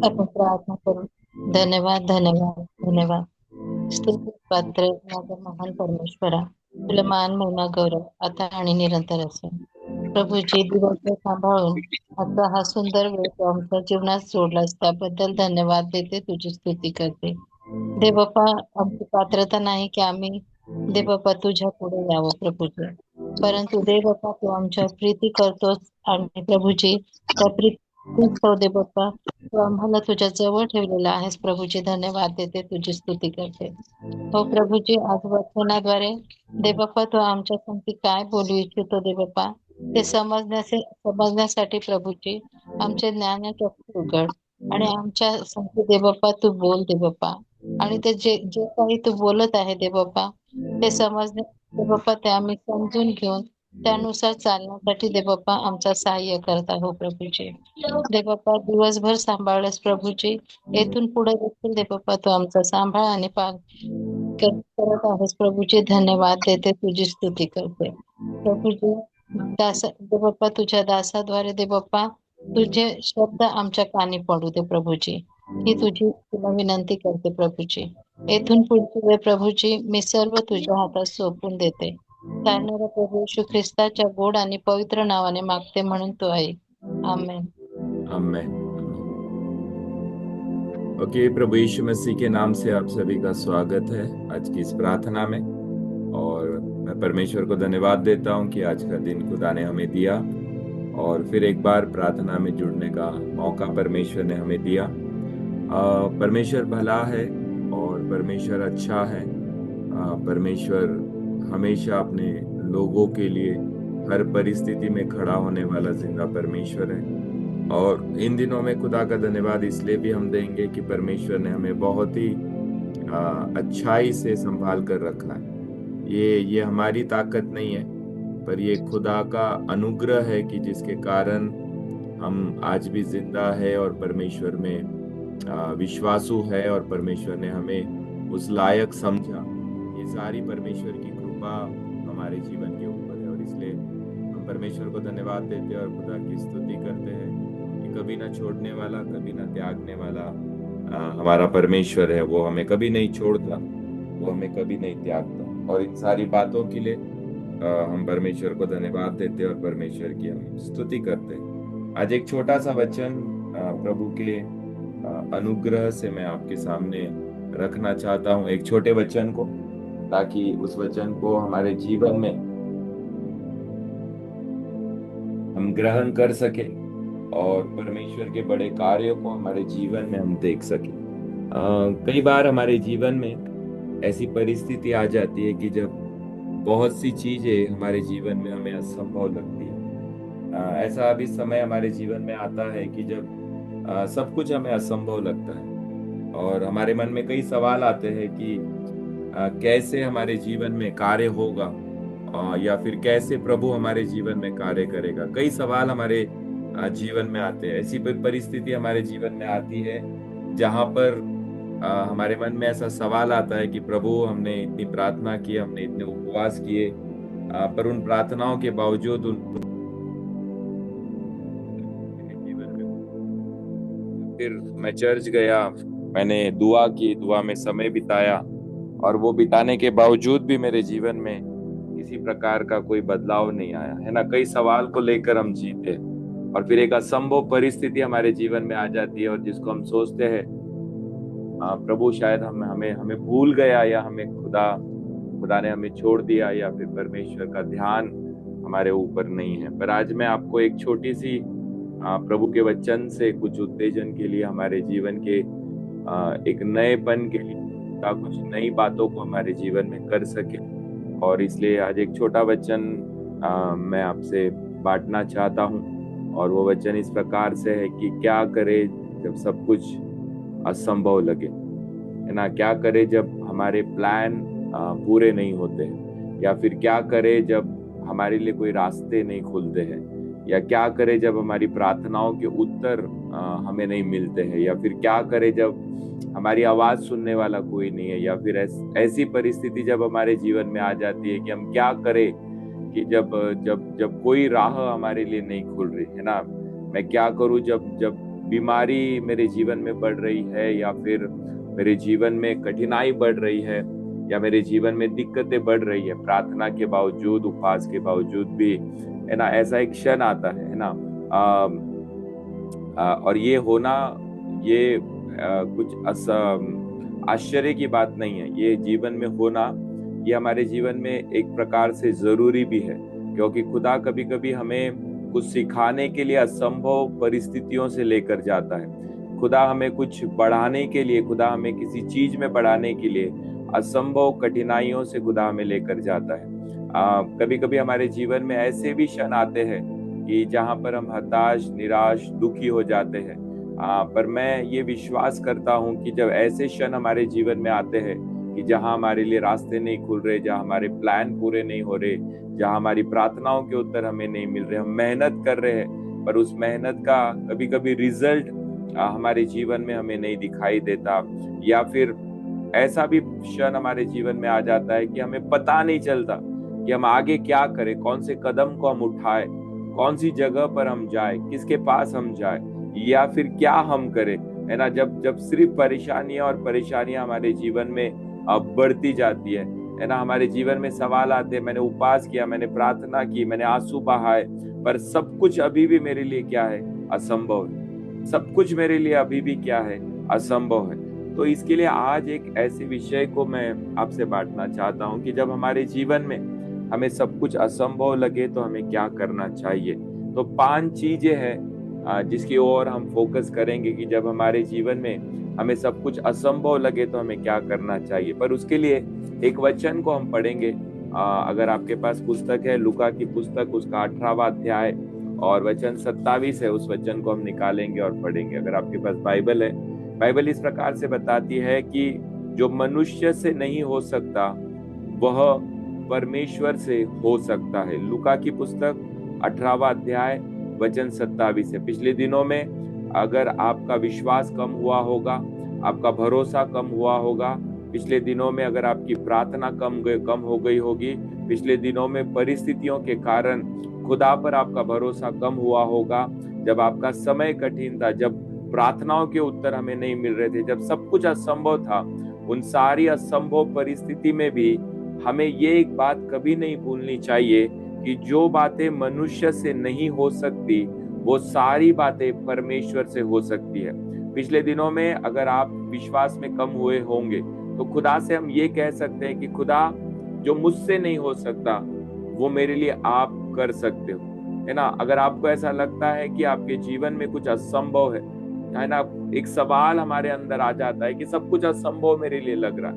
आपण प्रार्थना करू. धन्यवाद, धन्यवाद, धन्यवाद. स्तुती पात्र माझा महान परमेश्वरा, तुला मान, महिमा, गौरव आता आणि निरंतर असेल. प्रभूजी दिवसभर सांभाळून आता हा सुंदर वेळ तू आमच्या जीवनात सोडलास त्याबद्दल धन्यवाद देते, तुझी स्तुती करते. देवबापा, आमची पात्रता नाही की आम्ही देवबापा तुझ्या पुढे यावं प्रभूजी. परंतु देवबापा तू आमच्यावर प्रीती करतोस आणि प्रभूजी त्या प्रीतीस्तव देवबापा तू आम्हाला तुझ्या जवळ ठेवलेला आहेस प्रभूजी. धन्यवाद देते, तुझी स्तुती करते. हो प्रभूजी, आज वचनाद्वारे देवबापा तू आमच्या संगती काय बोलू इच्छितो देवबापा ते समजण्यासाठी प्रभूजी आमचे ज्ञानचक्षु उघड आणि आमच्या संगती देवबापा तू बोल देवबापा. आणि ते जे जे काही तू बोलत आहे देवबापा ते समजणे देवबापा ते आम्ही समजून घेऊन त्यानुसार चालण्यासाठी देवबापा आमचा सहाय्य करता हो प्रभूजी. देवबापा दिवसभर सांभाळलेस प्रभूजी, येथून पुढे देखील देवबापा तू आमचा सांभाळ आणि करत आहेस प्रभूजी. धन्यवाद देते, तुझी स्तुती करते प्रभूजी. देवबापा तुझ्या दासाद्वारे देवबापा तुझे शब्द आमच्या कानी पडू दे प्रभूजी. ही तुझी तुला विनंती करते प्रभूजी. येथून पुढची वेळ प्रभूजी मी सर्व तुझ्या हातात सोपवून देते. चालणाऱ्या प्रभू येशू ख्रिस्ताच्या गोड आणि पवित्र नावाने मागते म्हणून तो ऐक. आमेन. आमेन। ओके, प्रभु यीशु मसीह के नाम से आप सभी का स्वागत है आज की इस प्रार्थना में। और मैं परमेश्वर को धन्यवाद देता हूं कि आज का दिन खुदा ने हमें दिया और फिर एक बार प्रार्थना में जुड़ने का मौका परमेश्वर ने हमें दिया। परमेश्वर भला है और परमेश्वर अच्छा है। परमेश्वर हमेशा अपने लोगों के लिए हर परिस्थिति में खड़ा होने वाला जिंदा परमेश्वर है। और इन दिनों में खुदा का धन्यवाद इसलिए भी हम देंगे कि परमेश्वर ने हमें बहुत ही अच्छाई से संभाल कर रखा है। ये हमारी ताकत नहीं है, पर ये खुदा का अनुग्रह है कि जिसके कारण हम आज भी जिंदा है और परमेश्वर में विश्वासु है और परमेश्वर ने हमें उस लायक समझा। ये सारी परमेश्वर की कृपा हमारे जीवन के ऊपर है और इसलिए हम परमेश्वर को धन्यवाद देते हैं और खुदा की स्तुति करते हैं कि कभी ना छोड़ने वाला, कभी ना त्यागने वाला हमारा परमेश्वर है। वो हमें कभी नहीं छोड़ता, वो हमें कभी नहीं त्यागता। और इन सारी बातों के लिए हम परमेश्वर को धन्यवाद देते हैं और परमेश्वर की हम स्तुति करते हैं। आज एक छोटा सा वचन प्रभु के अनुग्रह से मैं आपके सामने रखना चाहता हूँ, एक छोटे वचन को, ताकि उस वचन को हमारे जीवन में हम ग्रहण कर सके और परमेश्वर के बड़े कार्यों को हमारे जीवन में हम देख सके। कई बार हमारे जीवन में ऐसी परिस्थिति आ जाती है कि जब बहुत सी चीजें हमारे जीवन में हमें असंभव लगती है। ऐसा अभी समय हमारे जीवन में आता है कि जब सब कुछ हमें असंभव लगता है और हमारे मन में कई सवाल आते हैं कि कैसे हमारे जीवन में कार्य होगा या फिर कैसे प्रभु हमारे जीवन में कार्य करेगा। कई सवाल हमारे जीवन में आते हैं। ऐसी परिस्थिति हमारे जीवन में आती है जहां पर हमारे मन में ऐसा सवाल आता है कि प्रभु हमने इतनी प्रार्थना की, हमने इतने उपवास किए, पर उन प्रार्थनाओं के बावजूद उन जीवन में फिर मैं चर्च गया, मैंने दुआ की, दुआ में समय बिताया और वो बिताने के बावजूद भी मेरे जीवन में किसी प्रकार का कोई बदलाव नहीं आया है ना। कई सवाल को लेकर हम जीते और फिर एक असंभव परिस्थिति हमारे जीवन में आ जाती है और जिसको हम सोचते हैं प्रभु शायद हमें हमें भूल गया या हमें खुदा ने हमें छोड़ दिया या फिर परमेश्वर का ध्यान हमारे ऊपर नहीं है। पर आज मैं आपको एक छोटी सी प्रभु के वचन से कुछ उत्तेजन के लिए, हमारे जीवन के एक नएपन के लिए, कुछ नई बातों को हमारे जीवन में कर सके। और इसलिए आज एक छोटा वचन मैं आपसे बांटना चाहता हूँ और वो वचन इस प्रकार से है कि क्या करे जब सब कुछ असंभव लगे, है ना। क्या करे जब हमारे प्लान पूरे नहीं होते हैं, या फिर क्या करे जब हमारे लिए कोई रास्ते नहीं खुलते हैं, या क्या करे जब हमारी प्रार्थनाओं के उत्तर हमें नहीं मिलते हैं, या फिर क्या करे जब हमारी आवाज सुनने वाला कोई नहीं है, या फिर ऐसी परिस्थिति जब हमारे जीवन में आ जाती है कि हम क्या करें कि जब जब जब कोई राह हमारे लिए नहीं खुल रही है ना। मैं क्या करूं जब जब बीमारी मेरे जीवन में बढ़ रही है, या फिर मेरे जीवन में कठिनाई बढ़ रही है, या मेरे जीवन में दिक्कतें बढ़ रही है, प्रार्थना के बावजूद, उपवास के बावजूद भी, है ना, ऐसा एक क्षण आता है ना। और ये होना, ये कुछ आश्चर्य की बात नहीं है। ये जीवन में होना, ये हमारे जीवन में एक प्रकार से जरूरी भी है, क्योंकि खुदा कभी कभी हमें कुछ सिखाने के लिए असंभव परिस्थितियों से लेकर जाता है। खुदा हमें कुछ बढ़ाने के लिए, खुदा हमें किसी चीज में बढ़ाने के लिए असंभव कठिनाइयों से खुदा हमें लेकर जाता है। कभी कभी हमारे जीवन में ऐसे भी क्षण आते हैं कि जहां पर हम हताश, निराश, दुखी हो जाते हैं। पर मैं ये विश्वास करता हूं कि जब ऐसे क्षण हमारे जीवन में आते हैं कि जहां हमारे लिए रास्ते नहीं खुल रहे, जहां हमारे प्लान पूरे नहीं हो रहे, जहां हमारी प्रार्थनाओं के उत्तर हमें नहीं मिल रहे, हम मेहनत कर रहे हैं पर उस मेहनत का कभी कभी रिजल्ट हमारे जीवन में हमें नहीं दिखाई देता, या फिर ऐसा भी क्षण हमारे जीवन में आ जाता है कि हमें पता नहीं चलता कि हम आगे क्या करें, कौन से कदम को हम उठाए, कौन सी जगह पर हम जाए, किसके पास हम जाए, या फिर क्या हम करें, है ना। जब जब सिर्फ परेशानियां और परेशानियां हमारे जीवन में अब बढ़ती जाती है ना। हमारे जीवन में सवाल आते हैं, मैंने उपवास किया, मैंने प्रार्थना की, मैंने आंसू बहाए, पर सब कुछ अभी भी मेरे लिए क्या है, असंभव है। सब कुछ मेरे लिए अभी भी क्या है, असंभव है। तो इसके लिए आज एक ऐसे विषय को मैं आपसे बांटना चाहता हूं कि जब हमारे जीवन में हमें सब कुछ असंभव लगे तो हमें क्या करना चाहिए। तो 5 चीजें हैं जिसकी ओर हम फोकस करेंगे कि जब हमारे जीवन में हमें सब कुछ असंभव लगे तो हमें क्या करना चाहिए। पर उसके लिए एक वचन को हम पढ़ेंगे। अगर आपके पास पुस्तक है, लूका की पुस्तक, उसका 18वां अध्याय और वचन 27 है, उस वचन को हम निकालेंगे और पढ़ेंगे। अगर आपके पास बाइबल है, बाइबल इस प्रकार से बताती है कि जो मनुष्य से नहीं हो सकता वह परमेश्वर से हो सकता है। लूका की पुस्तक 18वां अध्याय वचन 27 है। पिछले दिनों में अगर आपका विश्वास कम हुआ होगा, आपका भरोसा कम हुआ होगा, पिछले दिनों में अगर आपकी प्रार्थना कम हो गई होगी, पिछले दिनों में परिस्थितियों के कारण खुदा पर आपका भरोसा कम हुआ होगा, जब आपका समय कठिन था, जब प्रार्थनाओं के उत्तर हमें नहीं मिल रहे थे, जब सब कुछ असंभव था, उन सारी असंभव परिस्थिति में भी हमें ये एक बात कभी नहीं भूलनी चाहिए कि जो बातें मनुष्य से नहीं हो सकती वो सारी बातें परमेश्वर से हो सकती है। पिछले दिनों में अगर आप विश्वास में कम हुए होंगे तो खुदा से हम ये कह सकते हैं कि खुदा, जो मुझसे नहीं हो सकता वो मेरे लिए आप कर सकते हो, है ना। अगर आपको ऐसा लगता है कि आपके जीवन में कुछ असंभव है ना, एक सवाल हमारे अंदर आ जाता है कि सब कुछ असंभव मेरे लिए लग रहा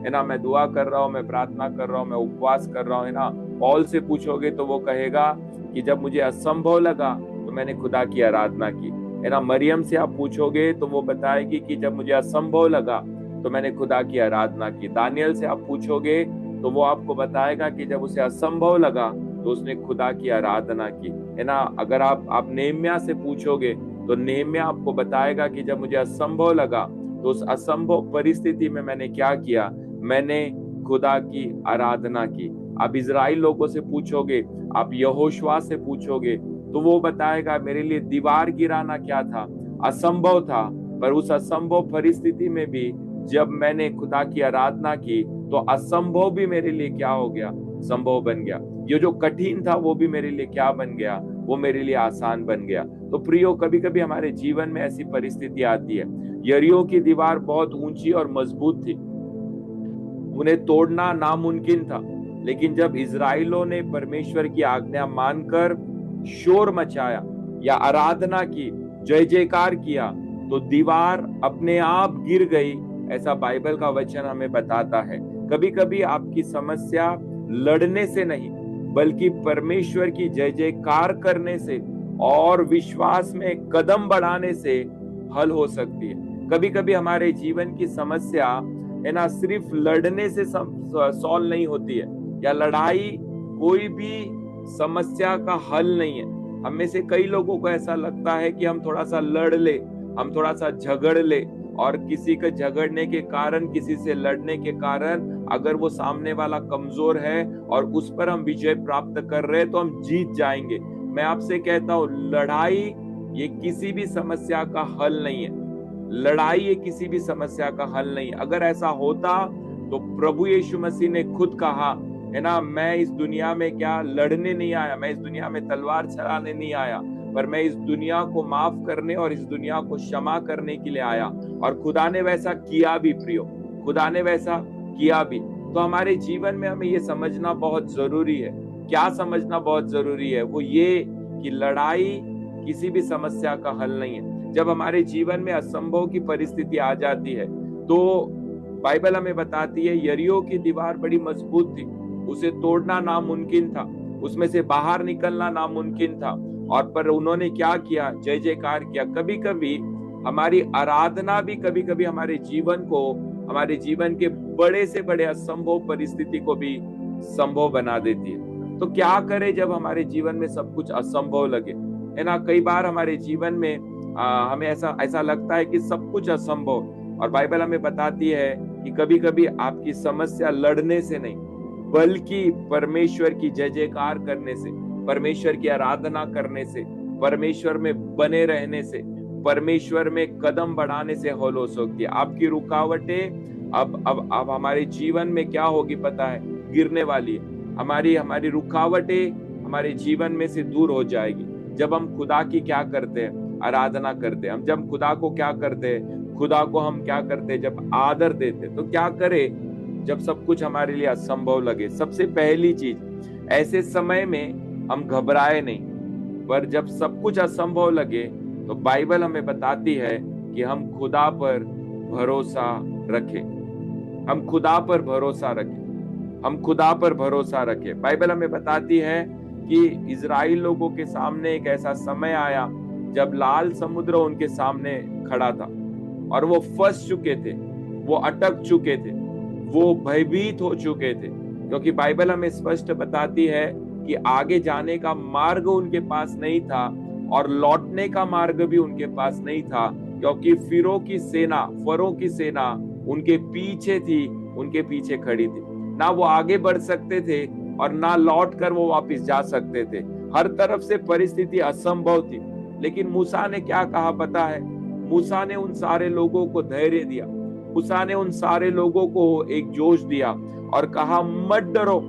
है ना। मैं दुआ कर रहा हूँ, मैं प्रार्थना कर रहा हूँ, मैं उपवास कर रहा हूँ, है ना। पौल से पूछोगे तो वो कहेगा कि जब मुझे असंभव लगा तो मैंने खुदा की आराधना की, है ना। मरियम से आप पूछोगे तो वो बताएगी कि जब मुझे असंभव लगा तो मैंने खुदा की आराधना की। दानियल से आप पूछोगे तो वो आपको बताएगा कि जब उसे असंभव लगा तो उसने खुदा की आराधना की, है ना। अगर आप नेहम्याह से पूछोगे तो नेहम्याह आपको बताएगा कि जब मुझे असंभव लगा तो उस असंभव परिस्थिति में मैंने क्या किया, मैंने खुदा की आराधना की। आप इजराइल लोगों से पूछोगे, आप यहोशुआ से पूछोगे तो वो बताएगा मेरे लिए दीवार गिराना क्या था, असंभव था, पर उस असंभव परिस्थिति में भी जब मैंने खुदा की आराधना की तो असंभव भी मेरे लिए क्या हो गया, संभव बन गया। ये जो कठिन था वो भी मेरे लिए क्या बन गया, वो मेरे लिए आसान बन गया। तो प्रियो, कभी कभी हमारे जीवन में ऐसी परिस्थिति आती है। यरीहो की दीवार बहुत ऊंची और मजबूत थी, उन्हें तोड़ना नामुमकिन था, लेकिन जब इजराइलों ने परमेश्वर की आज्ञा मानकर शोर मचाया या आराधना की, जय जयकार किया, तो दीवार अपने आप गिर गई। ऐसा बाइबल का वचन हमें बताता है। कभी कभी आपकी समस्या लड़ने से नहीं बल्कि परमेश्वर की जय जयकार करने से और विश्वास में कदम बढ़ाने से हल हो सकती है। कभी कभी हमारे जीवन की समस्या, है ना, सिर्फ लड़ने से सॉल्व नहीं होती है, या लड़ाई कोई भी समस्या का हल नहीं है। हम में से कई लोगों को ऐसा लगता है कि हम थोड़ा सा लड़ ले, हम थोड़ा सा झगड़ ले, और किसी के झगड़ने के कारण, किसी से लड़ने के कारण अगर वो सामने वाला कमजोर है और उस पर हम विजय प्राप्त कर रहे हैं तो हम जीत जाएंगे। मैं आपसे कहता हूँ, लड़ाई ये किसी भी समस्या का हल नहीं है। लड़ाई ये किसी भी समस्या का हल नहीं है। अगर ऐसा होता तो प्रभु यीशु मसीह ने खुद कहा है ना, मैं इस दुनिया में क्या लड़ने नहीं आया, मैं इस दुनिया में तलवार चलाने नहीं आया, पर मैं इस दुनिया को माफ करने और इस दुनिया को क्षमा करने के लिए आया। और खुदा ने वैसा किया भी प्रियो, खुदा ने वैसा किया भी। तो हमारे जीवन में हमें ये समझना बहुत जरूरी है। क्या समझना बहुत जरूरी है? वो ये कि लड़ाई किसी भी समस्या का हल नहीं है। जब हमारे जीवन में असंभव की परिस्थिति आ जाती है तो बाइबल हमें बताती है यरीहो की दीवार बड़ी मजबूत थी, उसे तोड़ना नामुमकिन था, उसमें से बाहर निकलना नामुमकिन था। और पर उन्होंने क्या किया? जय जयकार किया। कभी कभी हमारी आराधना भी कभी कभी हमारे जीवन को, हमारे जीवन के बड़े से बड़े असंभव परिस्थिति को भी संभव बना देती है। तो क्या करें जब हमारे जीवन में सब कुछ असंभव लगे, है ना? कई बार हमारे जीवन में हमें ऐसा लगता है कि सब कुछ असंभव, और बाइबल हमें बताती है कि कभी कभी आपकी समस्या लड़ने से नहीं बल्कि परमेश्वर की जय जयकार करने से, परमेश्वर की आराधना करने से, परमेश्वर में बने रहने से, परमेश्वर में कदम बढ़ाने से हल हो सकती है। आपकी रुकावटें अब हमारे जीवन में क्या होगी पता है? गिरने वाली है। हमारी रुकावटें हमारे जीवन में से दूर हो जाएगी जब हम खुदा की क्या करते हैं? आराधना करते हैं। हम जब खुदा को क्या करते हैं? खुदा को हम क्या करते हैं? जब आदर देते। तो क्या करें जब सब कुछ हमारे लिए असंभव लगे? सबसे पहली चीज, ऐसे समय में हम घबराए नहीं, पर जब सब कुछ असंभव लगे तो बाइबल हमें बताती है कि हम खुदा पर भरोसा रखें। हम खुदा पर भरोसा रखें। हम खुदा पर भरोसा रखें। बाइबल हमें बताती है कि इजराइल लोगों के सामने एक ऐसा समय आया जब लाल समुद्र उनके सामने खड़ा था और वो फंस चुके थे, वो अटक चुके थे, वो भयभीत हो चुके थे, क्योंकि बाइबल हमें स्पष्ट बताती है कि आगे जाने का मार्ग उनके पास नहीं था और लौटने का मार्ग भी उनके पास नहीं था, क्योंकि फरो की सेना उनके पीछे थी, उनके पीछे खड़ी थी। ना वो आगे बढ़ सकते थे और ना लौट कर वो वापस जा सकते थे। हर तरफ से परिस्थिति असंभव थी। लेकिन मूसा ने क्या कहा पता है? मूसा ने उन सारे लोगों को धैर्य दिया। मूसा ने उन सारे लोगों को एक जोश दिया और कहा, मत डरो,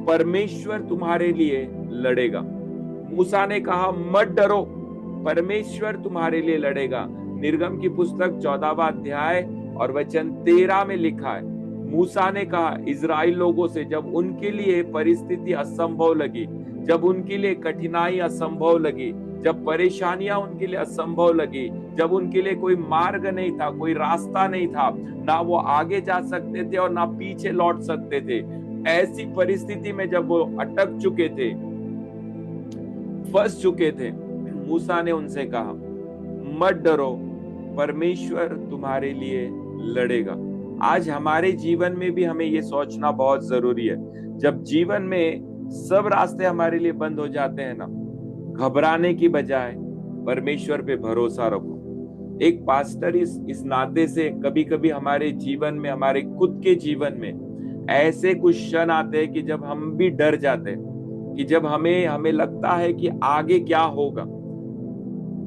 परमेश्वर तुम्हारे लिए लड़ेगा। मूसा ने कहा, मत डरो, परमेश्वर तुम्हारे लिए लड़ेगा। निर्गम की पुस्तक 14वां अध्याय और वचन 13 में लिखा है, मूसा ने कहा इजराइल लोगों से, जब उनके लिए परिस्थिति असंभव लगी, जब उनके लिए कठिनाई असंभव लगी, जब परेशानियां उनके लिए असंभव लगी, जब उनके लिए कोई मार्ग नहीं था, कोई रास्ता नहीं था, ना वो आगे जा सकते थे और ना पीछे लौट सकते थे, ऐसी परिस्थिति में जब वो अटक चुके थे, फंस चुके थे, मूसा ने उनसे कहा, मत डरो, परमेश्वर तुम्हारे लिए लड़ेगा। आज हमारे जीवन में भी हमें ये सोचना बहुत जरूरी है। जब जीवन में सब रास्ते हमारे लिए बंद हो जाते हैं ना, घबराने की बजाय परमेश्वर पे भरोसा रखो। एक पास्टर इस नाते से कभी कभी हमारे जीवन में, हमारे खुद के जीवन में ऐसे कुछ क्षण आते हैं कि जब हम भी डर जाते हैं, कि जब हमें लगता है कि आगे क्या होगा,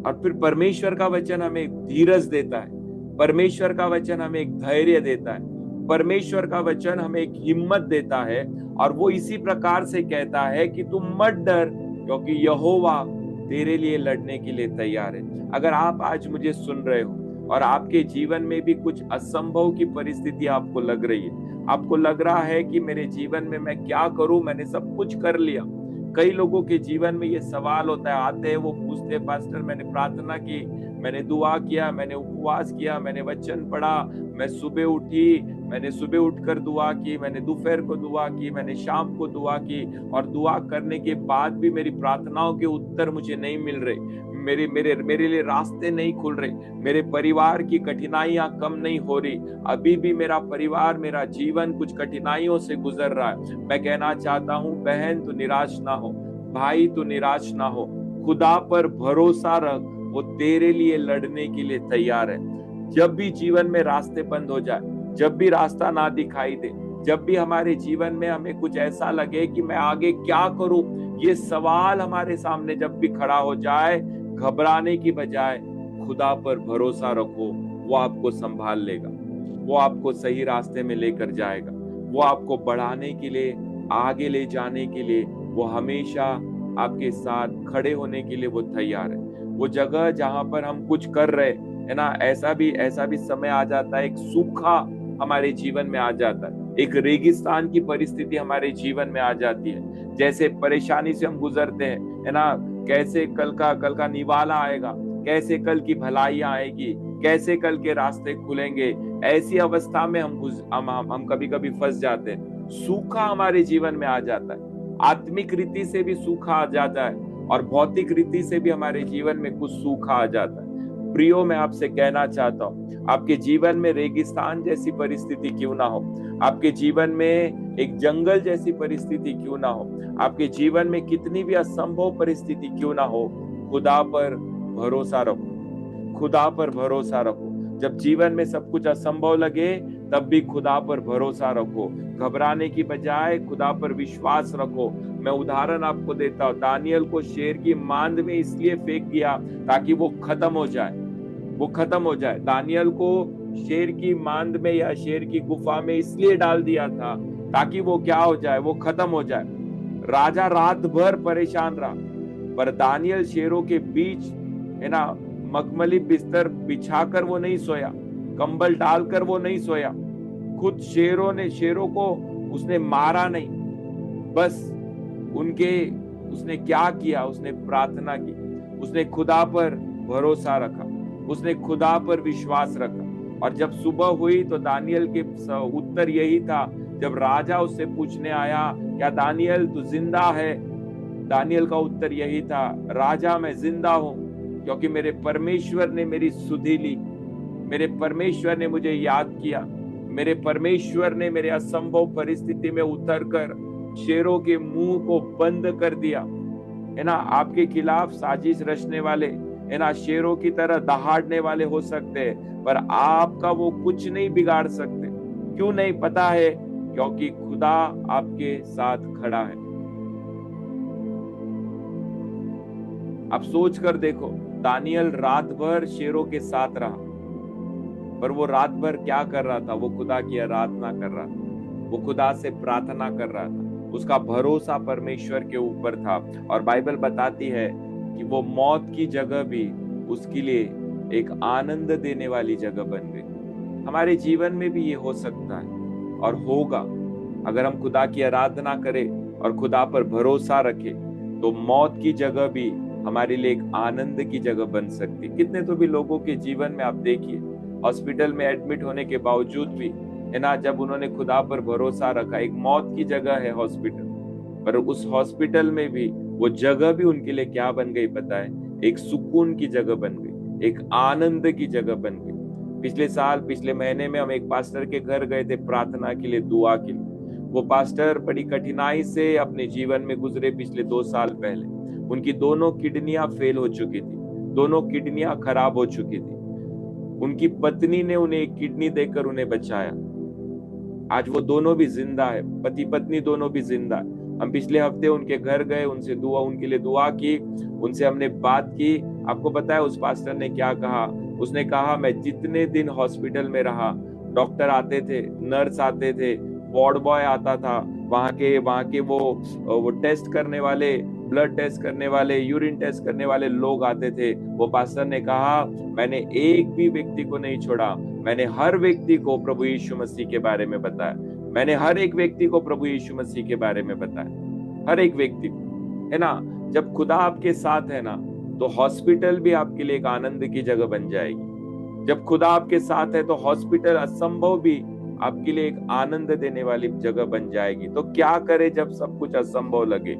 और फिर परमेश्वर का वचन हमें धीरज देता है, परमेश्वर का वचन हमें एक धैर्य देता है, परमेश्वर का वचन हमें एक हिम्मत देता है, और वो इसी प्रकार से कहता है कि तुम मत डर, क्योंकि यहोवा तेरे लिए लड़ने के लिए तैयार है। अगर आप आज मुझे सुन रहे हो और आपके जीवन में भी कुछ असंभव की परिस्थिति आपको लग रही है, आपको लग रहा है कि मेरे जीवन में मैं क्या करूं, मैंने सब कुछ कर लिया। कई लोगों के जीवन में ये सवाल होता है, आते हैं, वो पूछते हैं, पास्टर मैंने प्रार्थना की, मैंने दुआ किया, मैंने उपवास किया, मैंने वचन पढ़ा, मैं सुबह उठी, मैंने सुबह उठकर दुआ की, मैंने दोपहर को दुआ की, मैंने शाम को दुआ की, और दुआ करने के बाद भी मेरी प्रार्थनाओं के उत्तर मुझे नहीं मिल रहे, मेरे लिए रास्ते नहीं खुल रहे, मेरे परिवार की कठिनाइयां कम नहीं हो रही, अभी भी मेरा परिवार, मेरा जीवन कुछ कठिनाइयों से गुजर रहा है। मैं कहना चाहता हूँ, बहन तू निराश ना हो, भाई तू निराश ना हो, खुदा पर भरोसा रख, वो तेरे लिए लड़ने के लिए तैयार है। जब भी जीवन में रास्ते बंद हो जाए, जब भी रास्ता ना दिखाई दे, जब भी हमारे जीवन में हमें कुछ ऐसा लगे कि मैं आगे क्या करूं, ये सवाल हमारे सामने जब भी खड़ा हो जाए, घबराने की बजाय खुदा पर भरोसा रखो, वो आपको संभाल लेगा, वो आपको सही रास्ते में लेकर जाएगा, वो आपको बढ़ाने के लिए, आगे ले जाने के लिए वो हमेशा आपके साथ खड़े होने के लिए वो तैयार है। वो जगह जहां पर हम कुछ कर रहे है ना, ऐसा भी समय आ जाता है, एक सूखा हमारे जीवन में आ जाता है, एक रेगिस्तान की परिस्थिति हमारे जीवन में आ जाती है। जैसे परेशानी से हम गुजरते हैं, है ना, कैसे कल का निवाला आएगा, कैसे कल की भलाई आएगी, कैसे कल के रास्ते खुलेंगे, ऐसी अवस्था में हम कभी कभी फंस जाते हैं। सूखा हमारे जीवन में आ जाता है, आत्मिक रीति से भी सूखा आ जाता है और भौतिक रीति से भी हमारे जीवन में कुछ सूखा आ जाता है। प्रियो, मैं आपसे कहना चाहता हूँ, आपके जीवन में रेगिस्तान जैसी परिस्थिति क्यों ना हो, आपके जीवन में एक जंगल जैसी परिस्थिति क्यों ना हो, आपके जीवन में कितनी भी असंभव परिस्थिति क्यों ना हो, खुदा पर भरोसा रखो, खुदा पर भरोसा रखो। जब जीवन में सब कुछ असंभव लगे तब भी खुदा पर भरोसा रखो, घबराने की बजाय खुदा पर विश्वास रखो। मैं उदाहरण आपको देता हूँ, दानियल को शेर की मांद में इसलिए फेंक दिया ताकि वो खत्म हो जाए, वो खत्म हो जाए। दानियल को शेर की मांद में या शेर की गुफा में इसलिए डाल दिया था ताकि वो क्या हो जाए, वो खत्म हो जाए। राजा रात भर परेशान रहा, पर दानियल शेरों के बीच, है ना, मखमली बिस्तर बिछाकर वो नहीं सोया, कंबल डालकर वो नहीं सोया। खुद शेरों को उसने मारा नहीं, बस उसने क्या किया, उसने प्रार्थना की, उसने खुदा पर भरोसा रखा, उसने खुदा पर विश्वास रखा। और जब सुबह हुई तो दानियल के उत्तर यही था, जब राजा उससे पूछने आया, क्या दानियल तू जिंदा है? दानियल का उत्तर यही था, राजा मैं जिंदा हूं, क्योंकि मेरे परमेश्वर ने मेरी सुधि ली, मेरे परमेश्वर ने मुझे याद किया, मेरे परमेश्वर ने मेरे असंभव परिस्थिति में उतरकर शेरों के मुंह को बंद कर दिया। है ना, आपके खिलाफ साजिश रचने वाले, है ना, शेरों की तरह दहाड़ने वाले हो सकते हैं, पर आपका वो कुछ नहीं बिगाड़ सकते। क्यों नहीं पता है? क्योंकि खुदा आपके साथ खड़ा है। आप सोच कर देखो, दानियल रात भर शेरों के साथ रहा, पर वो रात भर क्या कर रहा था? वो खुदा की आराधना कर रहा था, वो खुदा से प्रार्थना कर रहा था, उसका भरोसा परमेश्वर के ऊपर था। और बाइबल बताती है कि वो मौत की जगह भी उसके लिए एक आनंद देने वाली जगह बन गई। हमारे जीवन में भी ये हो सकता है और होगा, अगर हम खुदा की आराधना करें और खुदा पर भरोसा रखें, तो मौत की जगह भी हमारे लिए एक आनंद की जगह बन सकती। कितने तो भी लोगों के जीवन में आप देखिए, हॉस्पिटल में एडमिट होने के बावजूद भी, है ना, जब उन्होंने खुदा पर भरोसा रखा, एक मौत की जगह है हॉस्पिटल, पर उस हॉस्पिटल में भी वो जगह भी उनके लिए क्या बन गई पता है? एक सुकून की जगह बन गई, एक आनंद की जगह बन गई। पिछले महीने में हम एक पास्टर के घर गए थे प्रार्थना के लिए, दुआ के लिए। वो पास्टर बड़ी कठिनाई से अपने जीवन में गुजरे। पिछले 2 साल पहले उनकी दोनों किडनियां फेल हो चुकी थी, दोनों किडनियां खराब हो चुकी थी। उनकी पत्नी ने उन्हें एक किडनी देकर उन्हें बचाया। आज वो दोनों भी जिंदा है, पति पत्नी दोनों भी जिंदा है। हम पिछले हफ्ते उनके घर गए, उनके लिए दुआ की, उनसे हमने बात की। आपको पता है उस पास्टर ने क्या कहा? उसने कहा, मैं जितने दिन हॉस्पिटल में रहा, डॉक्टर आते थे, नर्स आते थे, वार्ड बॉय आता था, वहां के वो टेस्ट करने वाले, ब्लड टेस्ट करने वाले, यूरिन टेस्ट करने वाले लोग आते थे। वो पास्टर ने कहा, मैंने एक भी व्यक्ति को नहीं छोड़ा, मैंने हर व्यक्ति को प्रभु यीशु मसीह के बारे में बताया, मैंने हर एक व्यक्ति को प्रभु यीशु मसीह के बारे में बताया, हर एक व्यक्ति को। है ना, जब खुदा आपके साथ है ना, तो हॉस्पिटल भी आपके लिए एक आनंद की जगह बन जाएगी। जब खुदा आपके साथ है तो हॉस्पिटल, असंभव भी आपके लिए एक आनंद देने वाली जगह बन जाएगी। तो क्या करे जब सब कुछ असंभव लगे?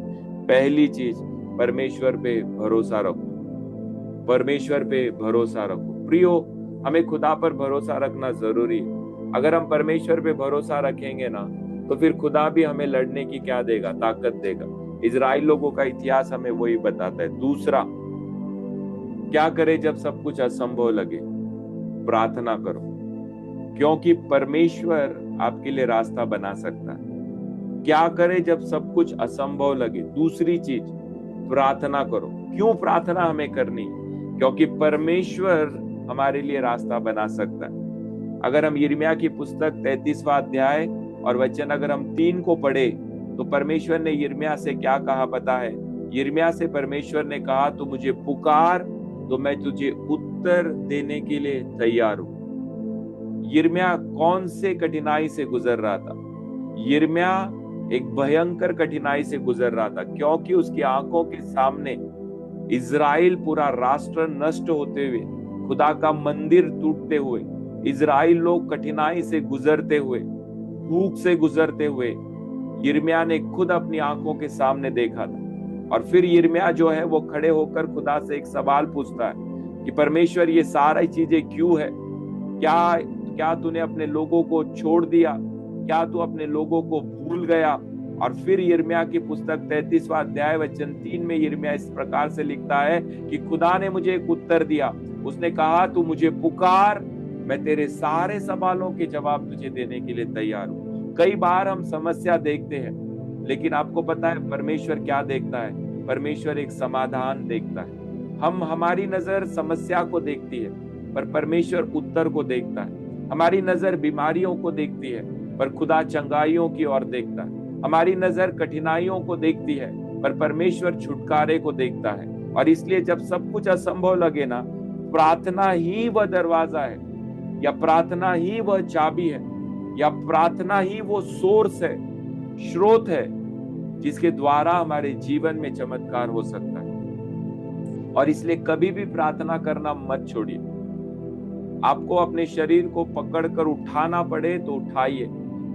पहली चीज, परमेश्वर पे भरोसा रखो, परमेश्वर पे भरोसा रखो। प्रियो, हमें खुदा पर भरोसा रखना जरूरी है। अगर हम परमेश्वर पे भरोसा रखेंगे ना, तो फिर खुदा भी हमें लड़ने की क्या देगा? ताकत देगा। इजराइल लोगों का इतिहास हमें वही बताता है। दूसरा, क्या करे जब सब कुछ असंभव लगे? प्रार्थना करो, क्योंकि परमेश्वर आपके लिए रास्ता बना सकता है। क्या करे जब सब कुछ असंभव लगे? दूसरी चीज, प्रार्थना करो। क्यों प्रार्थना हमें करनी? क्योंकि परमेश्वर हमारे लिए रास्ता बना सकता है। अगर हम यिर्मयाह की पुस्तक 33वां अध्याय और वचन अगर हम 3 को पढ़े तो परमेश्वर ने यिर्मयाह से क्या कहा पता है? यिर्मयाह से परमेश्वर ने कहा, तू मुझे पुकार तो मैं तुझे उत्तर देने के लिए तैयार हूं। यिर्मयाह कौन से कठिनाई से गुजर रहा था? यिर्मयाह एक भयंकर कठिनाई से गुजर रहा था, क्योंकि उसकी आंखों के सामने इजराइल पूरा राष्ट्र नष्ट होते हुए, खुदा का मंदिर टूटते हुए, इजराइल लोग कठिनाई से गुजरते हुए, भूख से गुजरते हुए यिर्मयाह ने खुद अपनी आंखों के सामने देखा था। और फिर यिर्मयाह जो है वो खड़े होकर खुदा से एक सवाल पूछता है कि परमेश्वर, ये सारी चीजें क्यों है? क्या क्या तूने अपने लोगों को छोड़ दिया? क्या तू अपने लोगों को भूल गया? और फिर यिर्मयाह की पुस्तक 33वां अध्याय वचन 3 में यिर्मयाह इस प्रकार से लिखता है कि खुदा ने मुझे एक उत्तर दिया। उसने कहा, तू मुझे पुकार, मैं तेरे सारे सवालों के जवाब तुझे देने के लिए तैयार हूं। कई बार हम समस्या देखते हैं, लेकिन आपको पता है परमेश्वर क्या देखता है? परमेश्वर एक समाधान देखता है। हमारी नजर समस्या को देखती है, पर परमेश्वर उत्तर को देखता है। हमारी नजर बीमारियों को देखती है, पर खुदा चंगाइयों की ओर देखता है। हमारी नजर कठिनाइयों को देखती है, पर परमेश्वर छुटकारे को देखता है। और इसलिए जब सब कुछ असंभव लगे ना, प्रार्थना ही वह दरवाजा है, या प्रार्थना ही वह चाबी है, या प्रार्थना ही वो सोर्स है, स्रोत है, जिसके द्वारा हमारे जीवन में चमत्कार हो सकता है। और इसलिए कभी भी प्रार्थना करना मत छोड़िए। आपको अपने शरीर को पकड़कर उठाना पड़े तो उठाइए,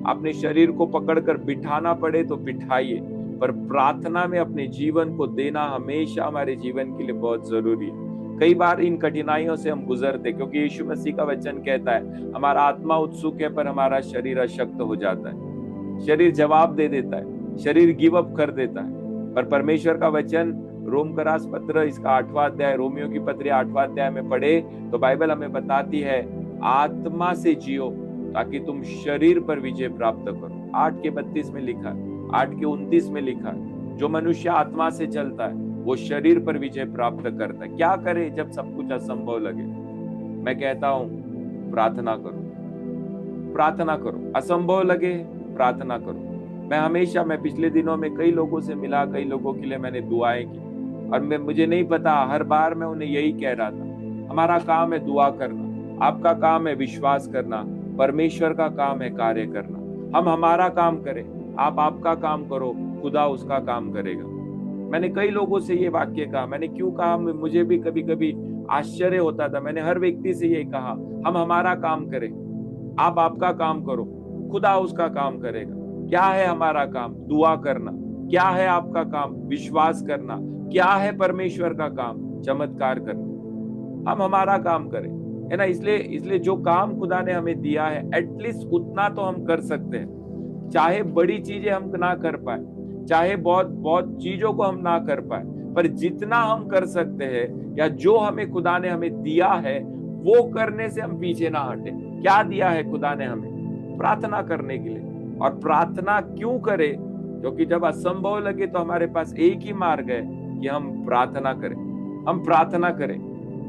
अपने शरीर को पकड़कर बिठाना पड़े तो बिठाइए, पर प्रार्थना में अपने जीवन को देना हमेशा हमारे जीवन के लिए बहुत जरूरी है। कई बार इन कठिनाइयों से हम गुजरते, क्योंकि यीशु मसीह का वचन कहता है, हमारा आत्मा उत्सुक है पर हमारा शरीर अशक्त हो जाता है। शरीर जवाब दे देता है, शरीर गिव अप कर देता है। पर परमेश्वर का वचन रोमकरास पत्र इसका 8वां अध्याय, रोमियो की पत्री 8वां अध्याय में पढ़े तो बाइबल हमें बताती है, आत्मा से जियो ताकि तुम शरीर पर विजय प्राप्त करो। 8:32 में लिखा है, 8:29 में लिखा है, जो मनुष्य आत्मा से चलता है वो शरीर पर विजय प्राप्त करता है। क्या करे जब सब कुछ असंभव लगे? मैं कहता हूं, प्रार्थना करो, प्रार्थना करो। असंभव लगे, प्रार्थना करो। मैं पिछले दिनों में कई लोगों से मिला, कई लोगों के लिए मैंने दुआएं की, और मुझे नहीं पता, हर बार मैं उन्हें यही कह रहा था, हमारा काम है दुआ करना, आपका काम है विश्वास करना, परमेश्वर का काम है कार्य करना। हम हमारा काम करें, आप आपका काम करो, खुदा उसका काम करेगा। मैंने कई लोगों से ये वाक्य कहा। मैंने क्यों कहा? मुझे भी कभी कभी आश्चर्य होता था। मैंने हर व्यक्ति से ये कहा, हम हमारा काम करें, आप आपका काम करो, खुदा उसका काम करेगा। क्या है हमारा काम? दुआ करना। क्या है आपका काम? विश्वास करना। क्या है परमेश्वर का काम? चमत्कार करना। हम हमारा काम करें, है ना। इसलिए जो काम खुदा ने हमें दिया है, एटलीस्ट उतना तो हम कर सकते हैं। चाहे बड़ी चीजें हम ना कर पाए, चाहे बहुत बहुत चीजों को हम ना कर पाए, पर जितना हम कर सकते हैं, या जो हमें खुदा ने हमें दिया है, वो करने से हम पीछे ना हटे। क्या दिया है खुदा ने हमें? प्रार्थना करने के लिए। और प्रार्थना क्यों करें? क्योंकि जब असंभव लगे तो हमारे पास एक ही मार्ग है कि हम प्रार्थना करें। हम प्रार्थना करें,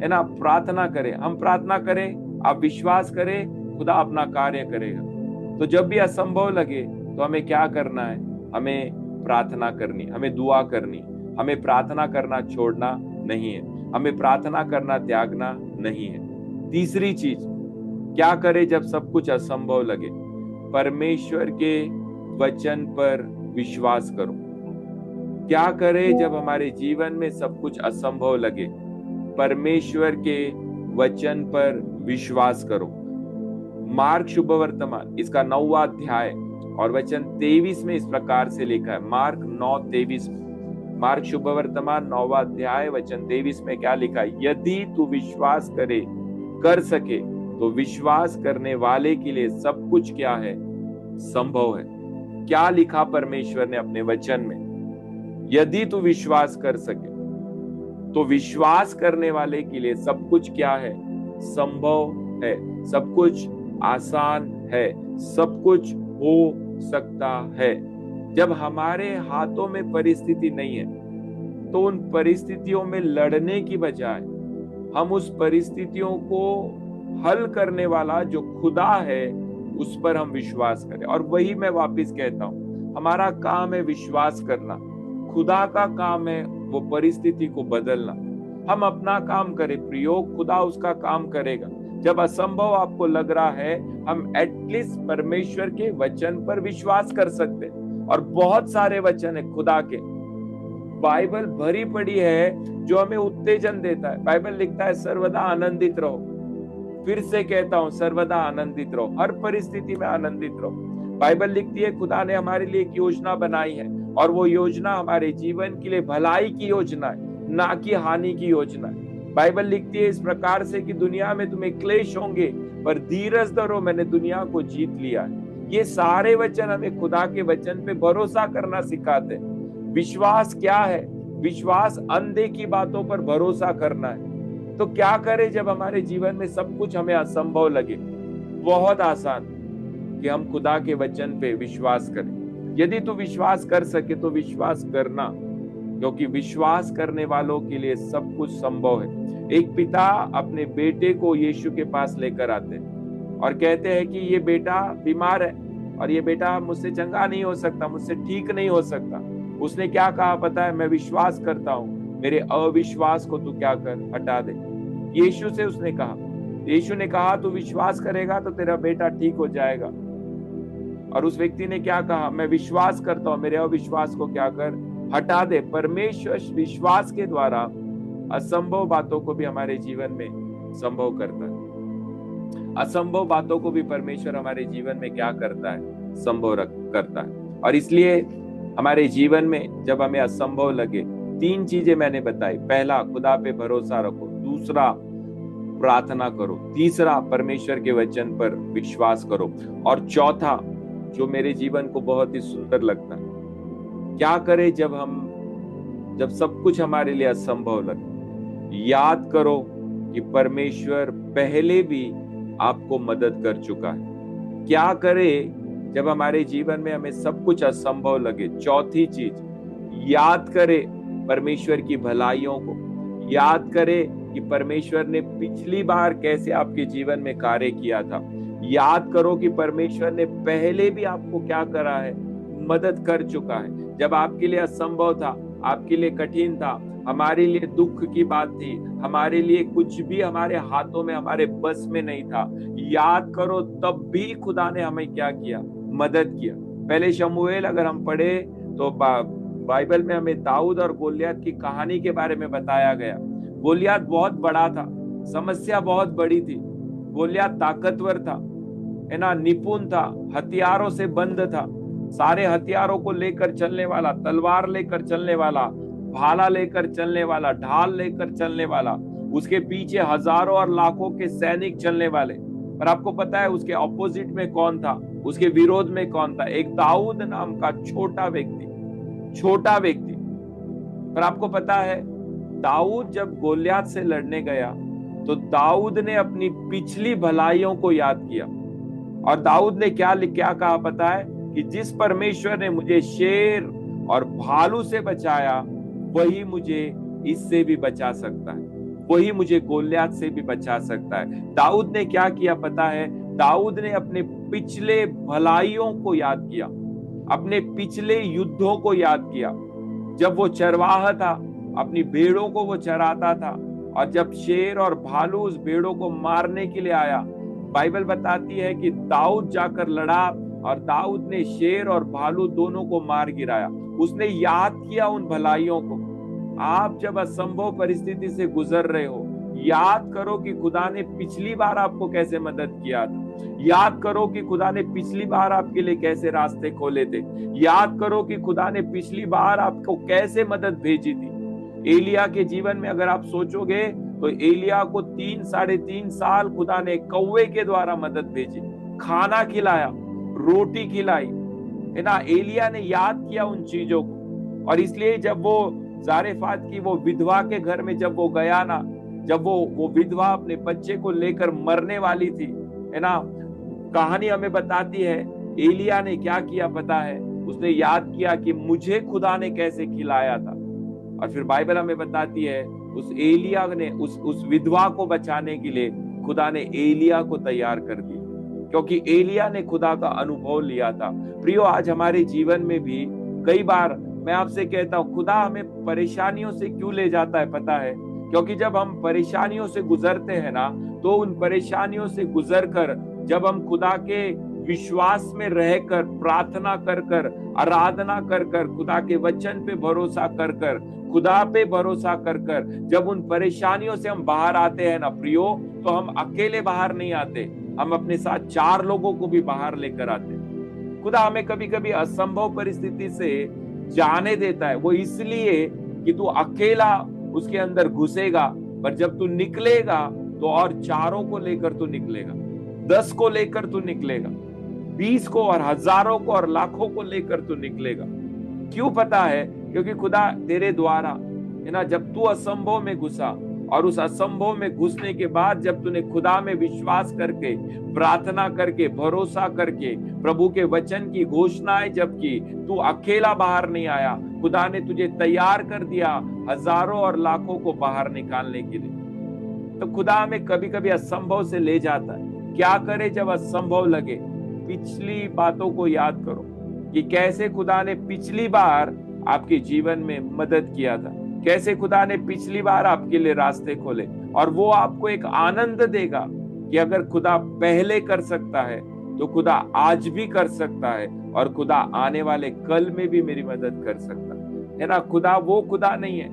है ना, प्रार्थना करें, हम प्रार्थना करें, आप विश्वास करें, खुदा अपना कार्य करेगा। तो जब भी असंभव लगे तो हमें क्या करना है? हमें प्रार्थना करनी, हमें दुआ करनी। हमें प्रार्थना करना छोड़ना नहीं है, हमें प्रार्थना करना त्यागना नहीं है। तीसरी चीज, क्या करें जब सब कुछ असंभव लगे? परमेश्वर के वचन पर विश्वास करो। क्या करें जब हमारे जीवन में सब कुछ असंभव लगे? परमेश्वर के वचन पर विश्वास करो। मार्क शुभ वर्तमान इसका 9वां अध्याय और वचन 23 में इस प्रकार से लिखा है। मार्क 9:23, मार्क शुभ वर्तमान 9वां अध्याय वचन 23 में क्या लिखा है? यदि तू विश्वास कर सके तो विश्वास करने वाले के लिए सब कुछ क्या है? संभव है। क्या लिखा परमेश्वर ने अपने वचन में? यदि तू विश्वास कर सके तो विश्वास करने वाले के लिए सब कुछ क्या है? संभव है। सब कुछ आसान है, सब कुछ हो सकता है। जब हमारे हाथों में परिस्थिति नहीं है तो उन परिस्थितियों में लड़ने की बजाय हम उस परिस्थितियों को हल करने वाला जो खुदा है उस पर हम विश्वास करें। और वही मैं वापस कहता हूं, हमारा काम है विश्वास करना, खुदा का काम है वो परिस्थिति को बदलना। हम अपना काम करें प्रयोग, खुदा उसका काम करेगा। जब असंभव आपको लग रहा है, हम एटलीस्ट परमेश्वर के वचन पर विश्वास कर सकते हैं। और बहुत सारे वचन है खुदा के, बाइबल भरी पड़ी है जो हमें उत्तेजन देता है। बाइबल लिखता है सर्वदा आनंदित रहो। फिर से कहता हूं, सर्वदा आनंदित रहो, हर परिस्थिति में आनंदित रहो। बाइबल लिखती है खुदा ने हमारे लिए एक योजना बनाई है, और वो योजना हमारे जीवन के लिए भलाई की योजना है, ना कि हानि की योजना है। बाइबल लिखती है इस प्रकार से कि दुनिया में तुम्हें क्लेश होंगे, पर धीरज धरो, मैंने दुनिया को जीत लिया है। ये सारे वचन हमें खुदा के वचन पे भरोसा करना सिखाते हैं। विश्वास क्या है? विश्वास अनदेखी बातों पर भरोसा करना है। तो क्या करें जब हमारे जीवन में सब कुछ हमें असंभव लगे? बहुत आसान, कि हम खुदा के वचन पे विश्वास करें। यदि तू विश्वास कर सके तो विश्वास करना, क्योंकि विश्वास करने वालों के लिए सब कुछ संभव है। एक पिता अपने बेटे को यीशु के पास लेकर आते हैं और कहते हैं कि ये बेटा बीमार है और ये बेटा मुझसे चंगा नहीं हो सकता, मुझसे ठीक नहीं हो सकता। उसने क्या कहा पता है? मैं विश्वास करता हूँ, मेरे अविश्वास को तू क्या कर, हटा दे। यीशु से उसने कहा, यीशु ने कहा तू विश्वास करेगा तो तेरा बेटा ठीक हो जाएगा। और उस व्यक्ति ने क्या कहा? मैं विश्वास करता हूँ, मेरे अविश्वास को क्या कर, हटा दे। परमेश्वर विश्वास के द्वारा असंभव बातों को भी हमारे जीवन में संभव करता है। असंभव बातों को भी परमेश्वर हमारे जीवन में क्या करता है? संभव करता है। और इसलिए हमारे जीवन में जब हमें असंभव लगे, 3 चीजें मैंने बताई। पहला, खुदा पे भरोसा रखो। दूसरा, प्रार्थना करो। तीसरा, परमेश्वर के वचन पर विश्वास करो। और चौथा, जो मेरे जीवन को बहुत ही सुंदर लगता है, क्या करें जब सब कुछ हमारे लिए असंभव लगे? याद करो कि परमेश्वर पहले भी आपको मदद कर चुका है। क्या करें जब हमारे जीवन में हमें सब कुछ असंभव लगे? चौथी चीज, याद करें परमेश्वर की भलाइयों को। याद करें कि परमेश्वर ने पिछली बार कैसे आपके जीवन में कार्य किया था। याद करो कि परमेश्वर ने पहले भी आपको क्या करा है? मदद कर चुका है। जब आपके लिए असंभव था, आपके लिए कठिन था, हमारे लिए दुख की बात थी, हमारे लिए कुछ भी हमारे हाथों में, हमारे बस में नहीं था, याद करो तब भी खुदा ने हमें क्या किया? मदद किया। पहले शमूएल अगर हम पढ़े तो बाइबल में हमें दाऊद और गोलियत की कहानी के बारे में बताया गया। गोलियत बहुत बड़ा था, समस्या बहुत बड़ी थी। गोलियत ताकतवर था, है ना, निपुण था, हथियारों से बंद था, सारे हथियारों को लेकर चलने वाला, तलवार लेकर चलने वाला, भाला लेकर चलने वाला, ढाल लेकर चलने वाला, उसके पीछे हजारों और लाखों के सैनिक चलने वाले। पर आपको पता है उसके ऑपोजिट में कौन था? उसके विरोध में कौन था? एक दाऊद नाम का छोटा व्यक्ति। पर आपको पता है, दाऊद जब गोलियत से लड़ने गया तो दाऊद ने अपनी पिछली भलाइयों को याद किया। और दाऊद ने क्या कहा पता है? कि जिस परमेश्वर ने मुझे शेर और भालू से बचाया, वही मुझे इससे भी बचा सकता है, वही मुझे गोलियत से भी बचा सकता है। दाऊद ने क्या किया पता है? दाऊद ने अपने पिछले भलाइयों को याद किया, अपने पिछले युद्धों को याद किया। जब वो चरवाहा था, अपनी भेड़ों को वो चराता था, और जब शेर और भालू उस भेड़ों को मारने के लिए आया, बाइबल बताती है कि दाऊद जाकर लड़ा और दाऊद ने शेर और भालू दोनों को मार गिराया। उसने याद किया उन भलाइयों को। आप जब असंभव परिस्थिति से गुजर रहे हो, याद करो कि खुदा ने पिछली बार आपको कैसे मदद किया था। याद करो कि खुदा ने पिछली बार आपके लिए कैसे रास्ते खोले थे। याद करो कि खुदा ने पिछली बार आपको कैसे मदद भेजी थी। एलिया के जीवन में अगर आप सोचोगे तो एलिया को 3-3.5 साल खुदा ने कौवे के द्वारा मदद भेजी, खाना खिलाया, रोटी खिलाई, है ना। एलिया ने याद किया उन चीजों को। और इसलिए जब वो जारेफात की वो विधवा के घर में जब वो गया ना, जब वो विधवा अपने बच्चे को लेकर मरने वाली थी, है ना, कहानी हमें बताती है एलिया ने क्या किया पता है? उसने याद किया कि मुझे खुदा ने कैसे खिलाया था। और फिर बाइबल हमें बताती है उस एलिया ने उस विधवा को बचाने के लिए खुदा ने एलिया को तैयार कर दिया, क्योंकि एलिया ने खुदा का अनुभव लिया था। प्रियो, आज हमारे जीवन में भी कई बार मैं आपसे कहता हूं, खुदा हमें परेशानियों से क्यों ले जाता है पता है? क्योंकि जब हम परेशानियों से गुजरते हैं ना, तो उन परेशानियों से गुजर कर जब हम खुदा के विश्वास में रहकर, प्रार्थना कर कर, आराधना कर कर, खुदा के वचन पे भरोसा कर कर, खुदा पे भरोसा कर कर, जब उन परेशानियों से हम बाहर आते हैं ना प्रियो, तो हम अकेले बाहर नहीं आते, हम अपने साथ 4 लोगों को भी बाहर लेकर आते हैं। खुदा हमें कभी कभी असंभव परिस्थिति से जाने देता है, वो इसलिए कि तू अकेला उसके अंदर घुसेगा, पर जब तू निकलेगा तो और 4 को लेकर तू निकलेगा, 10 को लेकर तू निकलेगा, 20 को और हजारों को और लाखों को लेकर तू निकलेगा। क्यों पता है? क्योंकि खुदा तेरे द्वारा, है ना, जब तू असंभव में घुसा और उस असंभव में घुसने के बाद जब तूने खुदा में विश्वास करके, प्रार्थना करके, भरोसा करके, प्रभु के वचन की घोषणाएं जब की, तू अकेला बाहर नहीं आया, खुदा ने तुझे तैयार कर दिया हजारों और लाखों को बाहर निकालने के लिए। तो खुदा हमें कभी कभी असंभव से ले जाता है। क्या करे जब असंभव लगे? पिछली बातों को याद करो कि कैसे खुदा ने पिछली बार आपके जीवन में मदद किया था, कैसे खुदा ने पिछली बार आपके लिए रास्ते खोले, और वो आपको एक आनंद देगा कि अगर खुदा पहले कर सकता है तो खुदा आज भी कर सकता है, और खुदा आने वाले कल में भी मेरी मदद कर सकता है ना। खुदा वो खुदा नहीं है,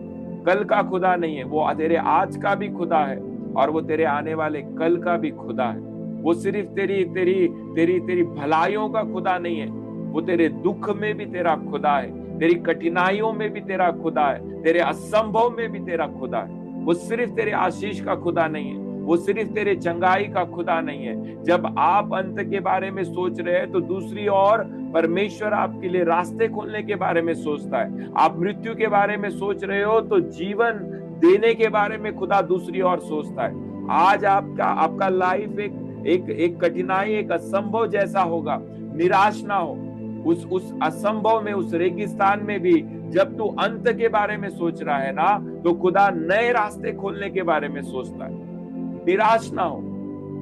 कल का खुदा नहीं है, वो तेरे आज का भी खुदा है और वो तेरे आने वाले कल का भी खुदा है। वो सिर्फ तेरी तेरी तेरी तेरी भलाइयों का खुदा नहीं है, वो तेरे दुख में भी तेरा खुदा है, तेरी कठिनाइयों में भी तेरा खुदा है, तेरे असंभव में भी तेरा खुदा है। वो सिर्फ तेरे आशीष का खुदा नहीं है, वो सिर्फ तेरे चंगाई का खुदा नहीं है। जब आप अंत के बारे में सोच रहे हैं तो दूसरी ओर परमेश्वर आपके लिए रास्ते खोलने के बारे में सोचता है। आप मृत्यु के बारे में सोच रहे हो तो जीवन देने के बारे में खुदा दूसरी ओर सोचता है। आज आपका लाइफ एक कठिनाई, एक असंभव जैसा होगा, निराश ना हो। उस असंभव में, उस रेगिस्तान में भी जब तू अंत के बारे में सोच रहा है ना, तो खुदा नए रास्ते खोलने के बारे में सोचता है। निराश ना हो।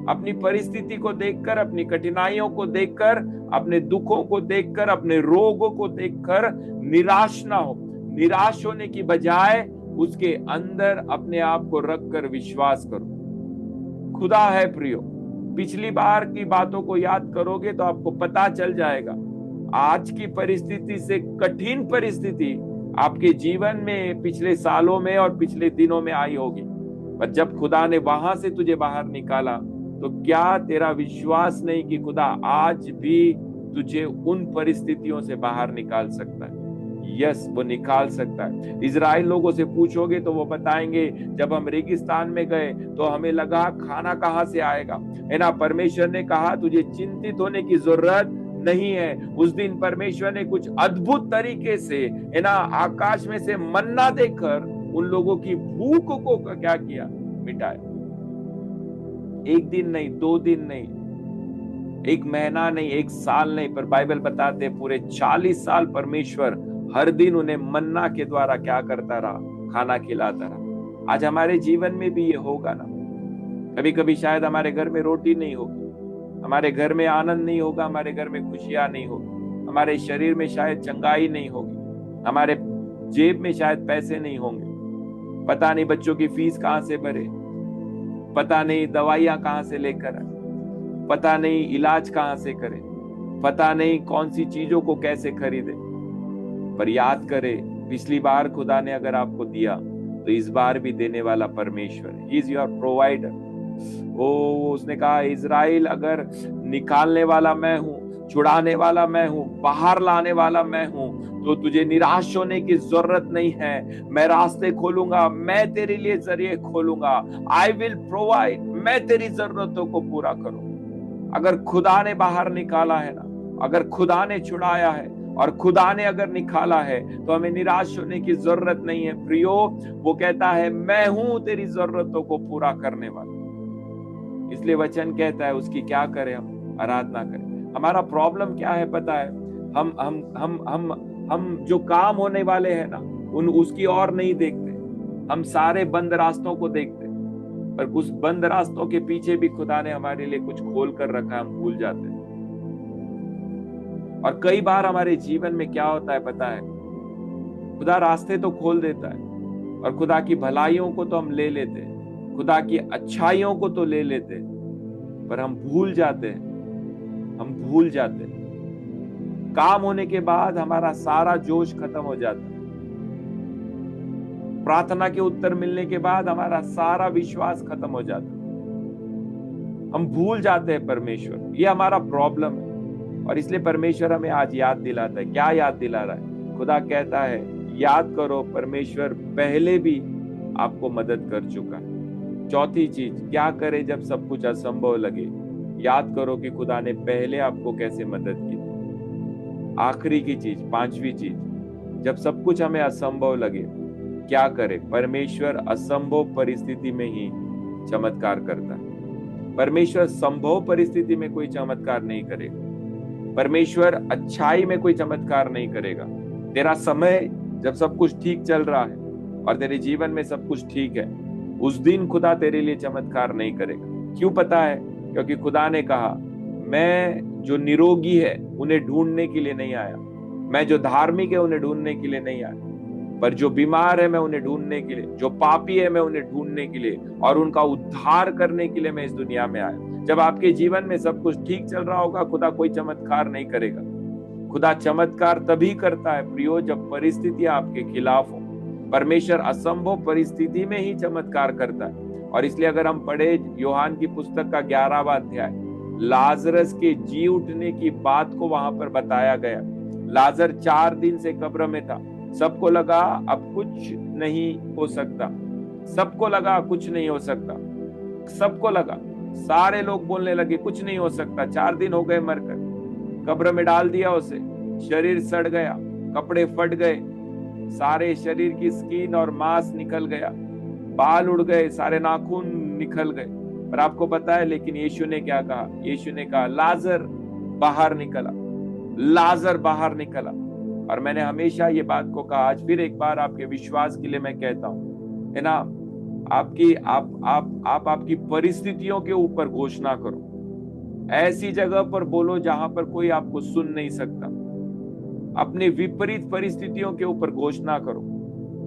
अपनी परिस्थिति को देखकर, अपनी कठिनाइयों को देखकर, अपने दुखों को देखकर, अपने रोगों को देखकर निराश ना हो। निराश होने की बजाय उसके अंदर अपने आप को रखकर विश्वास करो। खुदा है प्रियो। पिछली बार की बातों को याद करोगे तो आपको पता चल जाएगा आज की परिस्थिति से कठिन परिस्थिति आपके जीवन में पिछले सालों में और पिछले दिनों में आई होगी, पर जब खुदा ने वहां से तुझे बाहर निकाला तो क्या तेरा विश्वास नहीं कि खुदा आज भी तुझे उन परिस्थितियों से बाहर निकाल सकता है? यस, वो निकाल सकता है। इजराइल लोगों से पूछोगे तो वो बताएंगे, जब हम रेगिस्तान में गए तो हमें लगा खाना कहाँ से आएगा, है ना। परमेश्वर ने कहा तुझे चिंतित होने की जरूरत नहीं है। उस दिन परमेश्वर ने कुछ अद्भुत तरीके से, है ना, आकाश में से मन्ना देकर उन लोगों की भूख को क्या किया? मिटाया। 1 दिन नहीं, 2 दिन नहीं, 1 महीना नहीं, 1 साल नहीं, पर बाइबल बताते पूरे 40 साल परमेश्वर हर दिन उन्हें मन्ना के द्वारा क्या करता रहा? खाना खिलाता रहा। आज हमारे जीवन में भी ये होगा ना। कभी कभी शायद हमारे घर में रोटी नहीं होगी, हमारे घर में आनंद नहीं होगा, हमारे घर में खुशियां नहीं होगी, हमारे शरीर में शायद चंगाई नहीं होगी, हमारे जेब में शायद पैसे नहीं होंगे। पता नहीं बच्चों की फीस कहां से भरे, पता नहीं दवाइयां कहां से लेकर आए, पता नहीं इलाज कहां से करें, पता नहीं कौन सी चीजों को कैसे खरीदे। पर याद करें, पिछली बार खुदा ने अगर आपको दिया तो इस बार भी देने वाला परमेश्वर है। He is your provider. उसने कहा, इजराइल, अगर निकालने वाला मैं हूं, छुड़ाने वाला मैं हूं, बाहर लाने वाला मैं हूं, तो तुझे निराश होने की जरूरत नहीं है। मैं रास्ते खोलूंगा, मैं तेरे लिए जरिए खोलूंगा। आई विल प्रोवाइड, मैं तेरी जरूरतों को पूरा करूं। अगर खुदा ने बाहर निकाला है ना, अगर खुदा ने छुड़ाया है और खुदा ने अगर निकाला है, तो हमें निराश होने की जरूरत नहीं है प्रियो। वो कहता है, मैं हूं तेरी जरूरतों को पूरा करने वाला। इसलिए वचन कहता है उसकी क्या करें? हम आराधना करें। हमारा प्रॉब्लम क्या है पता है? हम जो काम होने वाले हैं ना, उसकी ओर नहीं देखते, हम सारे बंद रास्तों को देखते हैं, पर उस बंद रास्तों के पीछे भी खुदा ने हमारे लिए कुछ खोल कर रखा है, हम भूल जाते हैं। और कई बार हमारे जीवन में क्या होता है पता है, खुदा रास्ते तो खोल देता है और खुदा की भलाइयों को तो हम ले लेते हैं, खुदा की अच्छाइयों को तो ले लेते हैं, पर हम भूल जाते हैं, हम भूल जाते हैं। काम होने के बाद हमारा सारा जोश खत्म हो जाता है, प्रार्थना के उत्तर मिलने के बाद हमारा सारा विश्वास खत्म हो जाता है, हम भूल जाते हैं परमेश्वर। ये हमारा प्रॉब्लम है। और इसलिए परमेश्वर हमें आज याद दिलाता है। क्या याद दिला रहा है? खुदा कहता है याद करो, परमेश्वर पहले भी आपको मदद कर चुका है। चौथी चीज, क्या करे जब सब कुछ असंभव लगे? याद करो कि खुदा ने पहले आपको कैसे मदद की थी। आखिरी की चीज, पांचवी चीज, जब सब कुछ हमें असंभव लगे, क्या करे? परमेश्वर असंभव परिस्थिति में ही चमत्कार करता है। परमेश्वर संभव परिस्थिति में कोई चमत्कार नहीं करेगा, परमेश्वर अच्छाई में कोई चमत्कार नहीं करेगा। तेरा समय जब सब कुछ ठीक चल रहा है और तेरे जीवन में सब कुछ ठीक है, उस दिन खुदा तेरे लिए चमत्कार नहीं करेगा। क्यों पता है? क्योंकि खुदा ने कहा मैं जो निरोगी है उन्हें ढूंढने के लिए नहीं आया, मैं जो धार्मिक है उन्हें ढूंढने के लिए नहीं आया, पर जो बीमार है मैं उन्हें ढूंढने के लिए, जो पापी है मैं उन्हें ढूंढने के लिए और उनका उद्धार करने के लिए मैं इस दुनिया में आया। जब आपके जीवन में सब कुछ ठीक चल रहा होगा, खुदा कोई चमत्कार नहीं करेगा। खुदा चमत्कार तभी करता है प्रियो, जब परिस्थितियां आपके खिलाफ हो। परमेश्वर असंभव परिस्थिति में ही चमत्कार करता है। और इसलिए अगर हम पढ़े यूहान की पुस्तक का 11वां अध्याय, लाजरस के जी उठने की बात को वहां पर बताया गया। लाजर 4 दिन से कब्र में था। सबको लगा अब कुछ नहीं हो सकता, सबको लगा कुछ नहीं हो सकता, सबको लगा, सारे लोग बोलने लगे कुछ नहीं हो सकता। 4 दिन हो गए मरकर, कब्र में डाल दिया उसे, शरीर सड़ गया, कपड़े फट गए, सारे शरीर की स्किन और मांस निकल गया, बाल उड़ गए, सारे नाखून निकल गए। पर आपको पता है लेकिन यीशु ने क्या कहा? यीशु ने कहा लाजर बाहर निकला, लाजर बाहर निकला। और मैंने हमेशा ये बात को कहा, आज फिर एक बार आपके विश्वास के लिए मैं कहता हूं, है ना, आपकी परिस्थितियों के ऊपर घोषणा करो। ऐसी जगह पर बोलो जहां पर कोई आपको सुन नहीं सकता। अपने विपरीत परिस्थितियों के ऊपर घोषणा करो।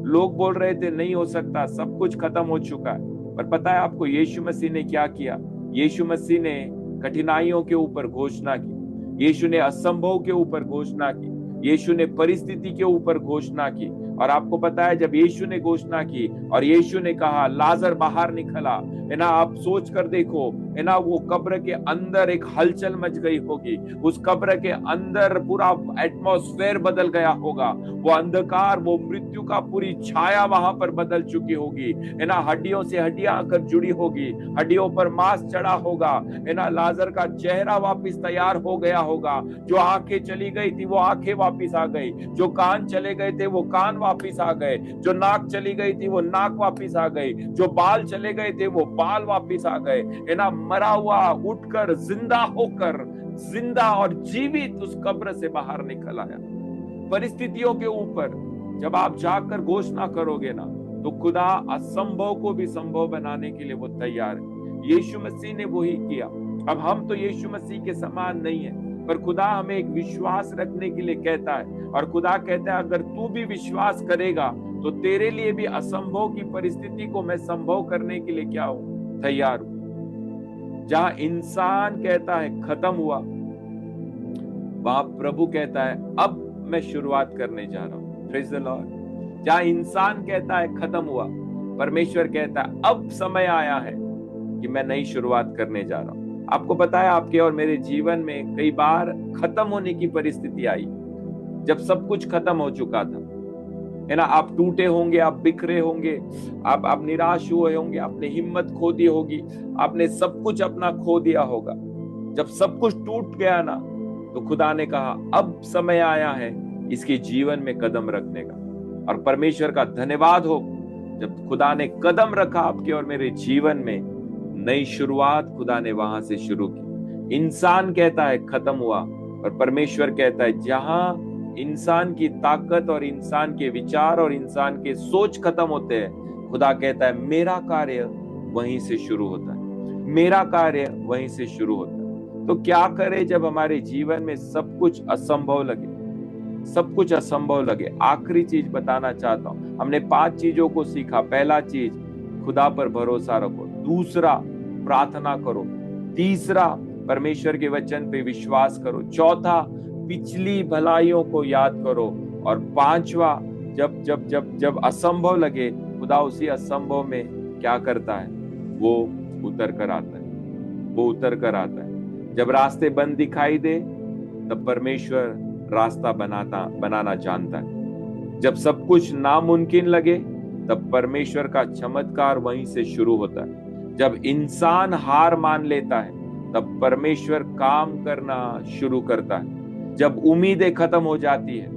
लोग बोल रहे थे नहीं हो सकता, सब कुछ खत्म हो चुका है, पर पता है आपको यीशु मसीह ने क्या किया? यीशु मसीह ने कठिनाइयों के ऊपर घोषणा की, यीशु ने असंभव के ऊपर घोषणा की, यीशु ने परिस्थिति के ऊपर घोषणा की। और आपको पता है जब यीशु ने घोषणा की और यीशु ने कहा लाजर बाहर निकला, है ना, आप सोच कर देखो, है ना, वो कब्र के अंदर एक हलचल मच गई होगी, उस कब्र के अंदर पूरा एटमॉस्फेयर बदल गया होगा, वो अंधकार, वो मृत्यु का पूरी छाया वहां पर बदल चुकी होगी, है ना, हड्डियों से हड्डियां आकर जुड़ी होगी, हड्डियों पर मांस चढ़ा होगा, है ना, लाजर का चेहरा वापस तैयार हो गया होगा, जो आंखें चली गई थी वो आंखें वापस आ गई, जो कान चले गए थे वो कान वापस आ गए, जो नाक चली गई थी वो नाक वापस आ गई, जो बाल चले गए थे वो बाल वापस आ गए, है ना, मरा हुआ उठकर जिंदा होकर, जिंदा और जीवित उस कब्र से बाहर निकल आया। परिस्थितियों के ऊपर जब आप जाकर घोषणा करोगे ना, तो खुदा असंभव को भी संभव बनाने के लिए वो तैयार है। यीशु मसीह ने वही किया। अब हम तो यीशु मसीह के समान नहीं है, पर खुदा हमें एक विश्वास रखने के लिए कहता है, और खुदा कहता है अगर तू भी विश्वास करेगा तो तेरे लिए भी असंभव की परिस्थिति को मैं संभव करने के लिए क्या हूं? तैयार हूं। जहां इंसान कहता है खत्म हुआ, वहां प्रभु कहता है अब मैं शुरुआत करने जा रहा हूं। Praise the Lord. जहां इंसान कहता है खत्म हुआ, परमेश्वर कहता है अब समय आया है कि मैं नई शुरुआत करने जा रहा हूं। आपको पता है आपके और मेरे जीवन में कई बार खत्म होने की परिस्थिति आई, जब सब कुछ खत्म हो चुका था, है ना, आप टूटे होंगे, आप बिखरे होंगे, आप निराश हुए होंगे, आपने हिम्मत खो दी होगी, आपने सब कुछ अपना खो दिया होगा। जब सब कुछ टूट गया ना, तो खुदा ने कहा अब समय आया है इसके जीवन में कदम रखने का। और परमेश्वर का धन्यवाद हो, जब खुदा ने कदम रखा आपके और मेरे जीवन में, नई शुरुआत खुदा ने वहां से शुरू की। इंसान कहता है खत्म हुआ, और परमेश्वर कहता है जहां इंसान की ताकत और इंसान के विचार और इंसान के सोच खत्म होते हैं, खुदा कहता है मेरा कार्य वहीं से शुरू होता है, मेरा कार्य वहीं से शुरू होता है। तो क्या करें जब हमारे जीवन में सब कुछ असंभव लगे, सब कुछ असंभव लगे? आखिरी चीज बताना चाहता हूं, हमने 5 चीजों को सीखा। पहला चीज, खुदा पर भरोसा रखो। दूसरा, प्रार्थना करो। तीसरा, परमेश्वर के वचन पे विश्वास करो। चौथा, पिछली भलाइयों को याद करो। और पांचवा, जब जब जब जब असंभव लगे, खुदा उसी असंभव में क्या करता है? वो उतर कर आता है, वो उतर कर आता है। जब रास्ते बंद दिखाई दे, तब परमेश्वर रास्ता बनाना जानता है। जब सब कुछ नामुमकिन लगे, तब परमेश्वर का चमत्कार वहीं से शुरू होता है। जब इंसान हार मान लेता है, तब परमेश्वर काम करना शुरू करता है। जब उम्मीदें खत्म हो जाती है,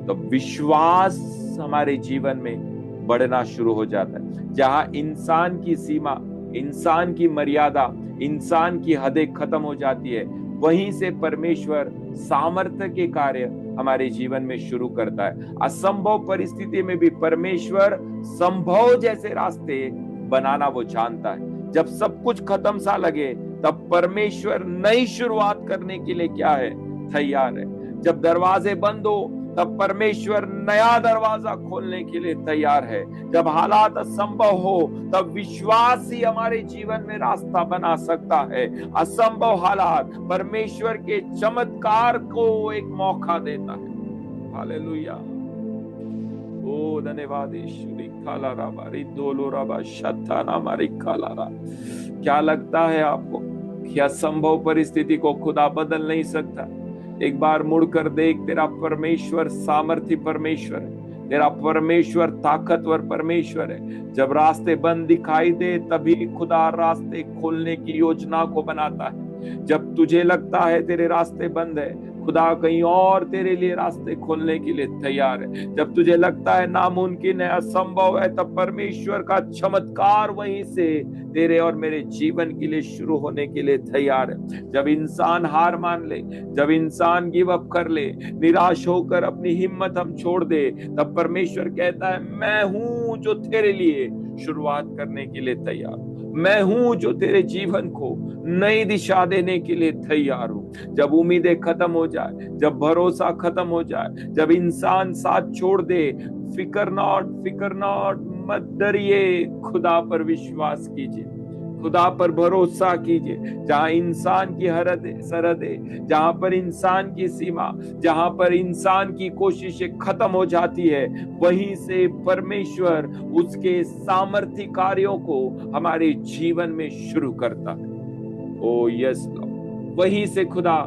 तब विश्वास हमारे जीवन में बढ़ना शुरू हो जाता है। जहां इंसान की सीमा, इंसान की मर्यादा, इंसान की हदें खत्म हो जाती है, वहीं से परमेश्वर सामर्थ्य के कार्य हमारे जीवन में शुरू करता है। असंभव परिस्थिति में भी परमेश्वर संभव जैसे रास्ते बनाना वो जानता है। जब सब कुछ खत्म सा लगे, तब परमेश्वर नई शुरुआत करने के लिए क्या है? तैयार है। जब दरवाजे बंद हो, तब परमेश्वर नया दरवाजा खोलने के लिए तैयार है। जब हालात असंभव हो, तब विश्वास ही हमारे जीवन में रास्ता बना सकता है। असंभव हालात परमेश्वर के चमत्कार को एक मौका देता है। हालेलुया। ओ धन्यवाद ईश्वरी। काला राबा रिदोलो राबा शताना मारी काला रा। क्या लगता है आपको कि असंभव परिस्थिति को खुदा बदल नहीं सकता? एक बार मुड़कर देख, तेरा परमेश्वर सामर्थी परमेश्वर है, तेरा परमेश्वर ताकतवर परमेश्वर है। जब रास्ते बंद दिखाई दे, तभी खुदा रास्ते खोलने की योजना को बनाता है। जब तुझे लगता है तेरे रास्ते बंद है, खुदा कहीं और तेरे लिए रास्ते खोलने के लिए तैयार है। जब तुझे लगता है नामुमकिन है, असंभव है, तब परमेश्वर का चमत्कार वहीं से तेरे और मेरे जीवन के लिए शुरू होने के लिए तैयार है। जब इंसान हार मान ले, जब इंसान गिव अप कर ले, निराश होकर अपनी हिम्मत हम छोड़ दे, तब परमेश्वर कहता है मैं हूं जो तेरे लिए शुरुआत करने के लिए तैयार, मैं हूं जो तेरे जीवन को नई दिशा देने के लिए तैयार हूं। जब उम्मीदें खत्म हो जाए, जब भरोसा खत्म हो जाए, जब इंसान साथ छोड़ दे, फिकर नॉट, मत डरिए, खुदा पर विश्वास कीजिए, खुदा पर भरोसा कीजिए। जहां इंसान की सरहदें, जहां पर इंसान की सीमा, जहां पर इंसान की कोशिशें खत्म हो जाती है, वहीं से परमेश्वर उसके सामर्थ्य कार्यों को हमारे जीवन में शुरू करता है। ओ यस लॉर्ड, वहीं से खुदा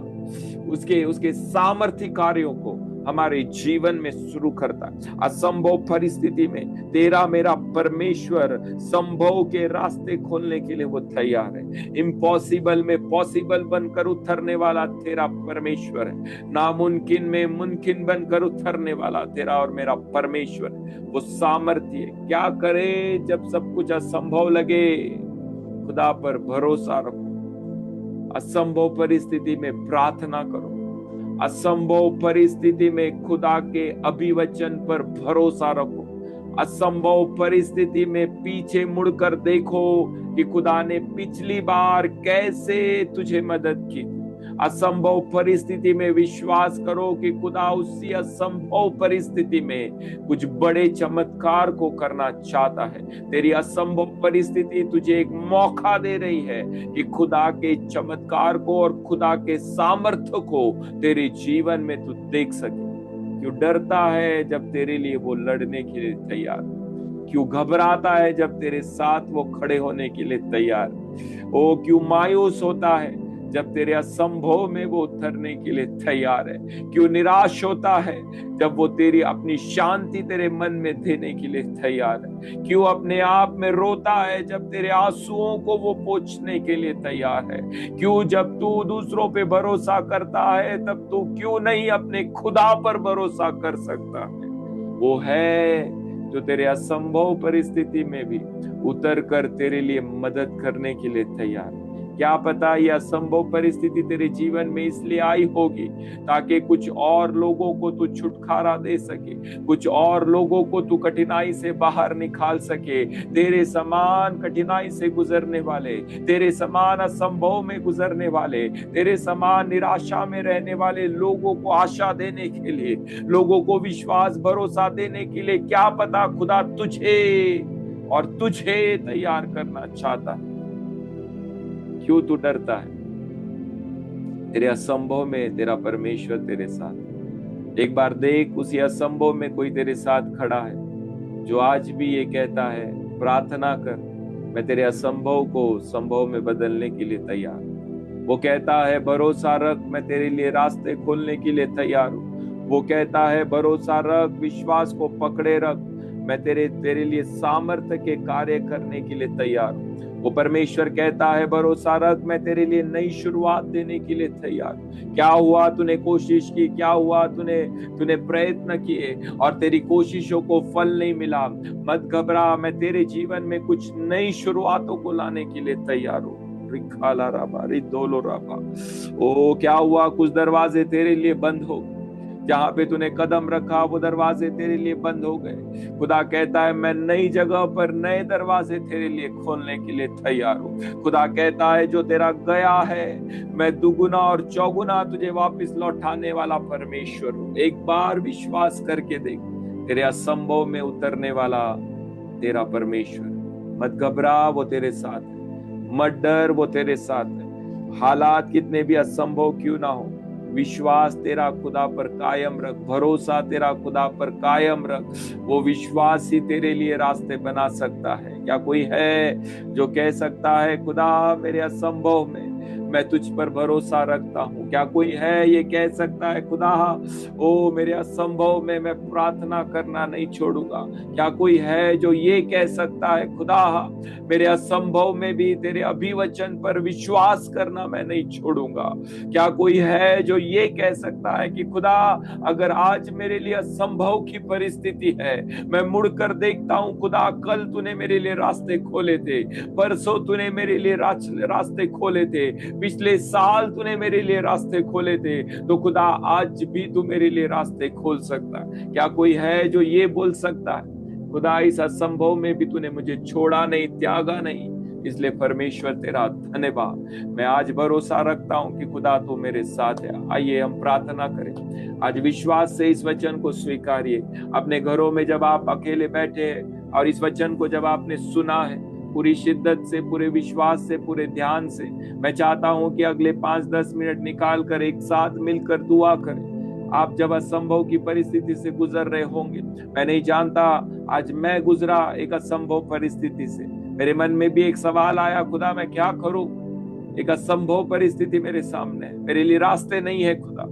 उसके सामर्थ्य कार्यों को हमारे जीवन में शुरू करता है। असंभव परिस्थिति में तेरा मेरा परमेश्वर संभव के रास्ते खोलने के लिए वो तैयार है। इम्पॉसिबल में पॉसिबल बनकर उतरने वाला तेरा परमेश्वर है। नामुमकिन में मुमकिन बनकर उतरने वाला तेरा और मेरा परमेश्वर है। वो सामर्थ्य है। क्या करे जब सब कुछ असंभव लगे? खुदा पर भरोसा रखो। असंभव परिस्थिति में प्रार्थना करो। असंभव परिस्थिति में खुदा के अभिवचन पर भरोसा रखो। असंभव परिस्थिति में पीछे मुड़कर देखो कि खुदा ने पिछली बार कैसे तुझे मदद की। असंभव परिस्थिति में विश्वास करो कि खुदा उसी असंभव परिस्थिति में कुछ बड़े चमत्कार को करना चाहता है। तेरी असंभव परिस्थिति तुझे एक मौका दे रही है कि खुदा के चमत्कार को और खुदा के सामर्थ्य को तेरे जीवन में तू देख सके। क्यों डरता है जब तेरे लिए वो लड़ने के लिए तैयार? क्यों घबराता है जब तेरे साथ वो खड़े होने के लिए तैयार? ओ क्यों मायूस होता है जब तेरे असंभव में वो उतरने के लिए तैयार है? क्यों निराश होता है जब वो तेरी अपनी शांति तेरे मन में देने के लिए तैयार है? क्यों अपने आप में रोता है जब तेरे आंसुओं को वो पोंछने के लिए तैयार है? क्यों जब तू दूसरों पे भरोसा करता है, तब तू क्यों नहीं अपने खुदा पर भरोसा कर सकता है? वो है जो तेरे असंभव परिस्थिति में भी उतर कर तेरे लिए मदद करने के लिए तैयार। क्या पता यह असंभव परिस्थिति तेरे जीवन में इसलिए आई होगी ताकि कुछ और लोगों को तू छुटकारा दे सके, कुछ और लोगों को तू कठिनाई से बाहर निकाल सके। तेरे समान कठिनाई से गुजरने वाले, तेरे समान असंभव में गुजरने वाले, तेरे समान निराशा में रहने वाले लोगों को आशा देने के लिए, लोगों को विश्वास भरोसा देने के लिए क्या पता खुदा तुझे और तुझे तैयार करना चाहता है। क्यों तू डरता है? तेरे असंभव में तेरा परमेश्वर तेरे साथ। एक बार देख, उसी असंभव में कोई तेरे साथ खड़ा है जो आज भी ये कहता है, प्रार्थना कर, मैं तेरे असंभव को संभव में बदलने के लिए तैयार हूं। वो कहता है, भरोसा रख, मैं तेरे लिए रास्ते खोलने के लिए तैयार हूं। वो कहता है, भरोसा रख, विश्वास को पकड़े रख, मैं तेरे लिए सामर्थ्य के कार्य करने के लिए तैयार हूं। वो परमेश्वर कहता है, भरोसा रख, मैं तेरे लिए नई शुरुआत देने के लिए तैयार हूं। क्या हुआ? तूने कोशिश की, क्या हुआ? तूने प्रयत्न किए और तेरी कोशिशों को फल नहीं मिला। मत घबरा, मैं तेरे जीवन में कुछ नई शुरुआतों को लाने के लिए तैयार हूं। रिखाला राबा, रिदोलो राबा। ओ, क्या हुआ? कुछ दरवाजे तेरे लिए बंद हो गए, जहां पे तूने कदम रखा वो दरवाजे तेरे लिए बंद हो गए। खुदा कहता है, मैं नई जगह पर नए दरवाजे तेरे लिए खोलने के लिए तैयार हूँ। खुदा कहता है, जो तेरा गया है मैं दुगुना और चौगुना तुझे वापस लौटाने वाला परमेश्वर हूँ। एक बार विश्वास करके देख, तेरे असंभव में उतरने वाला तेरा परमेश्वर। मत घबरा, वो तेरे साथ है। मत डर, वो तेरे साथ है। हालात कितने भी असंभव क्यों ना हो, विश्वास तेरा खुदा पर कायम रख, भरोसा तेरा खुदा पर कायम रख। वो विश्वास ही तेरे लिए रास्ते बना सकता है। क्या कोई है जो कह सकता है, खुदा मेरे असंभव में मैं तुझ पर भरोसा रखता हूँ? क्या कोई है ये कह सकता है, खुदा ओ मेरे असंभव में मैं प्रार्थना करना नहीं छोड़ूंगा? क्या कोई है जो ये कह सकता है, खुदा मेरे असंभव में भी तेरे अभिवचन पर विश्वास करना मैं नहीं छोड़ूंगा? क्या कोई है जो ये कह सकता है कि खुदा अगर आज मेरे लिए असंभव की परिस्थिति है, मैं मुड़कर देखता हूं, खुदा कल तूने मेरे लिए रास्ते खोले थे, परसों तूने मेरे लिए रास्ते खोले थे, पिछले साल तूने मेरे लिए रास्ते खोले थे, तो खुदा आज भी तू मेरे लिए रास्ते खोल सकता है? क्या कोई है जो ये बोल सकता है, खुदा इस असंभव में भी तूने मुझे छोड़ा नहीं, त्यागा नहीं, इसलिए परमेश्वर तेरा धन्यवाद। मैं आज भरोसा रखता हूं कि खुदा तू मेरे साथ है। आइए हम प्रार्थना करें। आज विश्वास से इस वचन को स्वीकारिए। अपने घरों में जब आप अकेले बैठे हैं और इस वचन को जब आपने सुना है, पूरी शिद्दत से, पूरे विश्वास से, पूरे ध्यान से, मैं चाहता हूं कि अगले 5-10 मिनट निकाल कर एक साथ मिलकर दुआ करें। आप जब असंभव की परिस्थिति से गुजर रहे होंगे, मैं नहीं जानता, आज मैं गुजरा एक असंभव परिस्थिति से। मेरे मन में भी एक सवाल आया, खुदा मैं क्या करूं? एक असंभव परिस्थिति मेरे सामने है, मेरे लिए रास्ते नहीं है, खुदा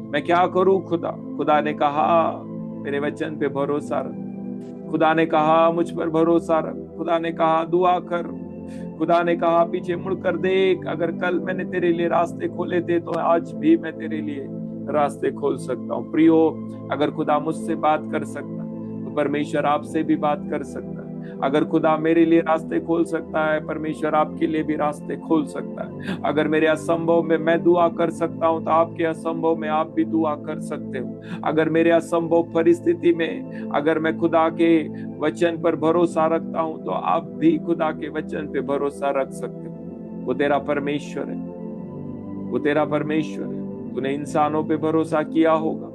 मैं क्या करूं? खुदा ने कहा, मेरे वचन पे भरोसा रख। खुदा ने कहा, मुझ पर भरोसा रख। खुदा ने कहा, दुआ कर। खुदा ने कहा, पीछे मुड़कर देख, अगर कल मैंने तेरे लिए रास्ते खोले थे तो आज भी मैं तेरे लिए रास्ते खोल सकता हूँ। प्रियो, अगर खुदा मुझसे बात कर सकता तो परमेश्वर आपसे भी बात कर सकता है। अगर खुदा मेरे लिए रास्ते खोल सकता है, परमेश्वर आपके लिए भी रास्ते खोल सकता है। अगर मेरे असंभव में मैं दुआ कर सकता हूं, तो आपके असंभव में आप भी दुआ कर सकते हो। अगर मेरे असंभव परिस्थिति में अगर मैं खुदा के वचन पर भरोसा रखता हूं, तो आप भी खुदा के वचन पे भरोसा रख सकते हो। वो तेरा परमेश्वर है, वो तेरा परमेश्वर है। तूने इंसानों पे भरोसा किया होगा,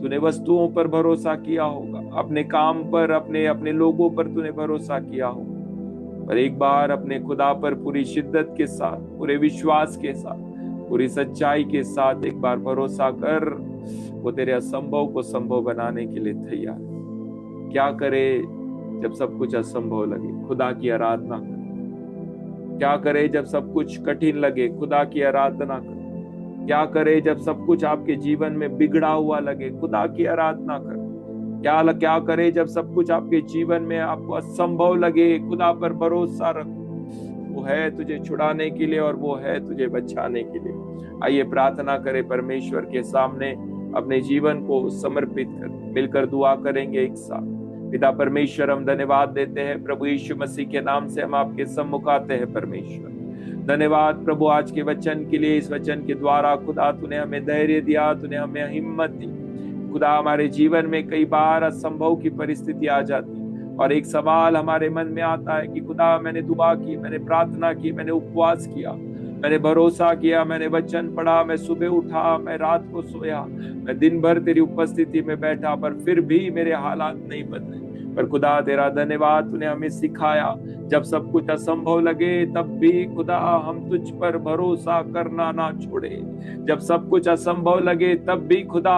तूने वस्तुओं पर भरोसा किया होगा, अपने काम पर, अपने लोगों पर तूने भरोसा किया होगा, पर एक बार अपने खुदा पर पूरी शिद्दत के साथ, पूरे विश्वास के साथ, पूरी सच्चाई के साथ एक बार भरोसा कर। वो तेरे असंभव को संभव बनाने के लिए तैयार है। क्या करे जब सब कुछ असंभव लगे? खुदा की आराधना कर। क्या करे जब सब कुछ कठिन लगे? खुदा की आराधना कर। क्या करे जब सब कुछ आपके जीवन में बिगड़ा हुआ लगे? खुदा की आराधना कर। क्या करे जब सब कुछ आपके जीवन में आपको असंभव लगे? खुदा पर भरोसा रख। वो है तुझे छुड़ाने के लिए और वो है तुझे बचाने के लिए। आइए प्रार्थना करें, परमेश्वर के सामने अपने जीवन को समर्पित कर मिलकर दुआ करेंगे एक साथ। पिता परमेश्वर, हम धन्यवाद देते हैं प्रभु यीशु मसीह के नाम से हम आपके सम्मुख आते हैं। परमेश्वर, धन्यवाद प्रभु आज के वचन के लिए। इस वचन के द्वारा खुदा तूने हमें धैर्य दिया, तूने हमें हिम्मत दी। खुदा हमारे जीवन में कई बार असंभव की परिस्थिति आ जाती है और एक सवाल हमारे मन में आता है कि खुदा मैंने दुआ की, मैंने प्रार्थना की, मैंने उपवास किया, मैंने भरोसा किया, मैंने वचन पढ़ा, मैं सुबह उठा, मैं रात को सोया, मैं दिन भर तेरी उपस्थिति में बैठा, पर फिर भी मेरे हालात नहीं बदले। पर खुदा तेरा धन्यवाद, तूने हमें सिखाया जब सब कुछ असंभव लगे तब भी खुदा हम तुझ पर भरोसा करना ना छोड़े। जब सब कुछ असंभव लगे तब भी खुदा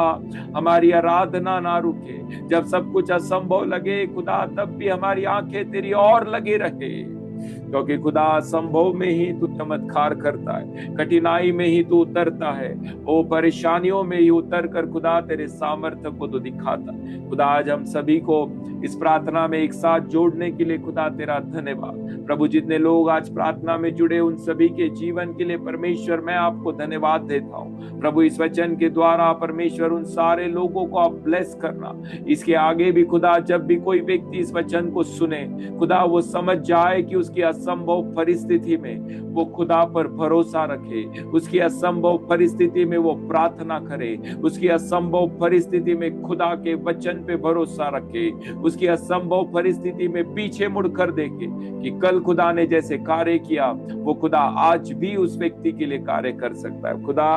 हमारी आराधना ना रुके। जब सब कुछ असंभव लगे खुदा तब भी हमारी आंखें तेरी ओर लगे रहे, क्योंकि खुदा संभव में ही तू चमत्कार करता है, कठिनाई में ही तू उतरता है, वो परेशानियों में ही उतर कर खुदा तेरे सामर्थ्य को तो दिखाता है। खुदा आज हम सभी को इस प्रार्थना में एक साथ जोड़ने के लिए खुदा तेरा धन्यवाद। प्रभु जितने लोग आज प्रार्थना में जुड़े उन सभी के जीवन के लिए परमेश्वर मैं आपको धन्यवाद देता हूँ। प्रभु इस वचन के द्वारा परमेश्वर उन सारे लोगों को आप ब्लेस करना। इसके आगे भी खुदा जब भी कोई व्यक्ति इस वचन को सुने खुदा वो समझ जाए कि उसकी असंभव परिस्थिति में वो खुदा पर भरोसा रखे, उसकी असंभव परिस्थिति में वो प्रार्थना करे, उसकी असंभव परिस्थिति में खुदा के वचन पे भरोसा रखे, उसकी असंभव परिस्थिति में पीछे मुड़कर देखे कि कल खुदा ने जैसे कार्य किया वो खुदा आज भी उस व्यक्ति के लिए कार्य कर सकता है। खुदा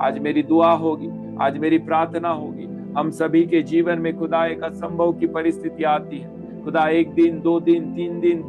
आज मेरी दुआ होगी, आज मेरी प्रार्थना होगी, हम सभी के जीवन में खुदा एक असंभव की परिस्थिति आती है खुदा, एक दिन, 2 दिन, 3 दिन